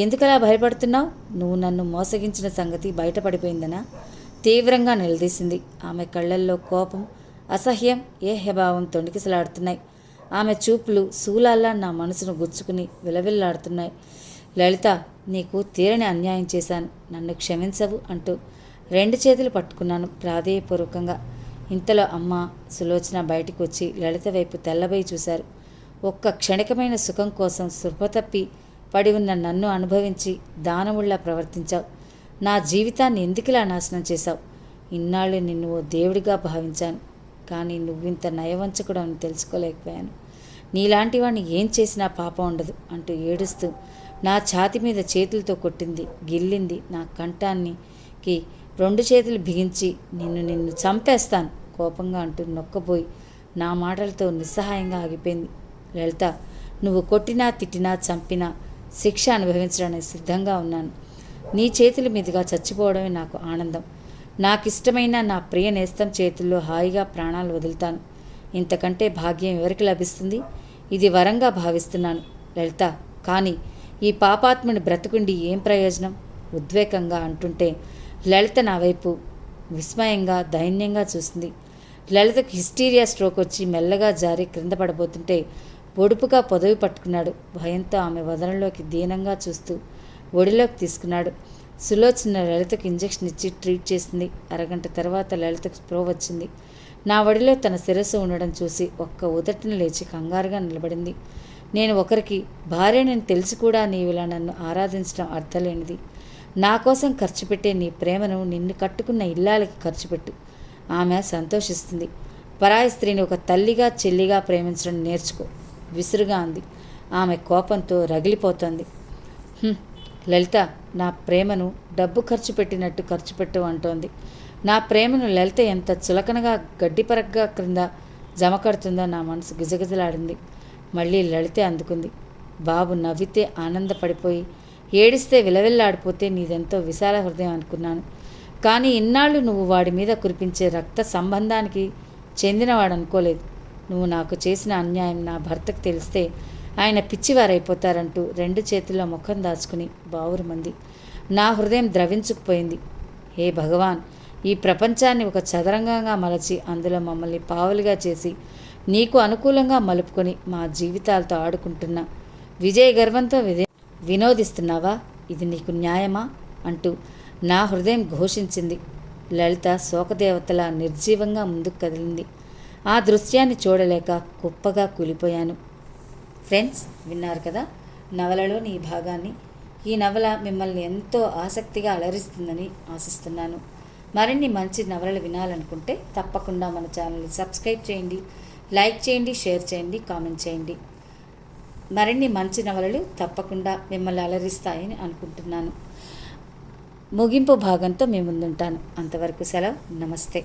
ఎందుకలా భయపడుతున్నావు? నువ్వు నన్ను మోసగించిన సంగతి బయటపడిపోయిందనా? తీవ్రంగా నిలదీసింది. ఆమె కళ్ళల్లో కోపం, అసహ్యం, ఏహ్యభావం తొణికిసలాడుతున్నాయి. ఆమె చూపులు శూలాల్లా నా మనసును గుచ్చుకుని విలవిల్లాడుతున్నాయి. లలిత, నీకు తీరని అన్యాయం చేశాను, నన్ను క్షమించవు అంటూ 2 చేతులు పట్టుకున్నాను ప్రాధేయపూర్వకంగా. ఇంతలో అమ్మ, సులోచన బయటికి వచ్చి లలిత వైపు తెల్లబోయి చూశారు. ఒక్క క్షణికమైన సుఖం కోసం స్పృహతప్పి పడి ఉన్న నన్ను అనుభవించి దానవుల్లా ప్రవర్తించావు. నా జీవితాన్ని ఎందుకిలా నాశనం చేశావు? ఇన్నాళ్ళు నిన్ను ఓ దేవుడిగా భావించాను, కానీ నువ్వింత నయవంచకుడు అని తెలుసుకోలేకపోయాను. నీలాంటి వాడిని ఏం చేసినా పాపం ఉండదు అంటూ ఏడుస్తూ నా ఛాతి మీద చేతులతో కొట్టింది, గిల్లింది. నా కంఠానికి 2 చేతులు బిగించి నిన్ను చంపేస్తాను కోపంగా అంటూ నొక్కబోయి నా మాటలతో నిస్సహాయంగా ఆగిపోయింది. లలిత, నువ్వు కొట్టినా తిట్టినా చంపినా శిక్ష అనుభవించడానికి సిద్ధంగా ఉన్నాను. నీ చేతుల మీదుగా చచ్చిపోవడమే నాకు ఆనందం. నాకిష్టమైన నా ప్రియ నేస్తం చేతుల్లో హాయిగా ప్రాణాలు వదులుతాను. ఇంతకంటే భాగ్యం ఎవరికి లభిస్తుంది? ఇది వరంగా భావిస్తున్నాను లలిత. కానీ ఈ పాపాత్ముని బ్రతుకుండి ఏం ప్రయోజనం? ఉద్వేగంగా అంటుంటే లలిత నా వైపు విస్మయంగా దైన్యంగా చూసింది. లలితకు హిస్టీరియా స్ట్రోక్ వచ్చి మెల్లగా జారి క్రింద పడబోతుంటే ఒడుపుగా పొదవి పట్టుకున్నాడు. భయంతో ఆమె వదనంలోకి దీనంగా చూస్తూ ఒడిలోకి తీసుకున్నాడు. సులోచన లలితకు ఇంజెక్షన్ ఇచ్చి ట్రీట్ చేసింది. అరగంట తర్వాత లలితకు స్ప్రో వచ్చింది. నా ఒడిలో తన శిరస్సు ఉండడం చూసి ఒక్క ఉదటిన లేచి కంగారుగా నిలబడింది. నేను ఒకరికి భార్యనని తెలిసి కూడా నీవిలా నన్ను ఆరాధించడం అర్థలేనిది. నా కోసం ఖర్చు పెట్టే నీ ప్రేమను నిన్ను కట్టుకున్న ఇల్లాలకి ఖర్చు పెట్టు. ఆమె సంతోషిస్తుంది. పరాయి స్త్రీని ఒక తల్లిగా చెల్లిగా ప్రేమించడం నేర్చుకో విసురుగా అంది. ఆమె కోపంతో రగిలిపోతోంది. లలిత, నా ప్రేమను డబ్బు ఖర్చు పెట్టినట్టు ఖర్చు పెట్టు అంటోంది. నా ప్రేమను లలిత ఎంత చులకనగా గడ్డిపరగ్గా క్రింద జమ కడుతుందో నా మనసు గిజగిజలాడింది. మళ్ళీ లలితే అందుకుంది. బాబు నవ్వితే ఆనందపడిపోయి ఏడిస్తే విలవిల్లాడిపోతే నీదెంతో విశాల హృదయం అనుకున్నాను. కానీ ఇన్నాళ్ళు నువ్వు వాడి మీద కురిపించే రక్త సంబంధానికి చెందినవాడు అనుకోలేదు. నువ్వు నాకు చేసిన అన్యాయం నా భర్తకు తెలిస్తే ఆయన పిచ్చివారైపోతారంటూ 2 చేతుల్లో ముఖం దాచుకుని బావురుమంది. నా హృదయం ద్రవించుకుపోయింది. హే భగవాన్, ఈ ప్రపంచాన్ని ఒక చదరంగంగా మలచి అందులో మమ్మల్ని పావులుగా చేసి నీకు అనుకూలంగా మలుపుకొని మా జీవితాలతో ఆడుకుంటున్న విజయ గర్వంతో వినోదిస్తున్నావా? ఇది నీకు న్యాయమా అంటూ నా హృదయం ఘోషించింది. లలిత శోకదేవతలా నిర్జీవంగా ముందుకు కదిలింది. ఆ దృశ్యాన్ని చూడలేక కుప్పగా కూలిపోయాను. ఫ్రెండ్స్, విన్నారు కదా నవలలోని ఈ భాగాన్ని. ఈ నవల మిమ్మల్ని ఎంతో ఆసక్తిగా అలరిస్తుందని ఆశిస్తున్నాను. మరిన్ని మంచి నవలలు వినాలనుకుంటే తప్పకుండా మన ఛానల్ని సబ్స్క్రైబ్ చేయండి, లైక్ చేయండి, షేర్ చేయండి, కామెంట్ చేయండి. మరిన్ని మంచి నవలలు తప్పకుండా మిమ్మల్ని అలరిస్తాయని అనుకుంటున్నాను. ముగింపు భాగంతో మీ ముందుంటాను. అంతవరకు సెలవు. నమస్తే.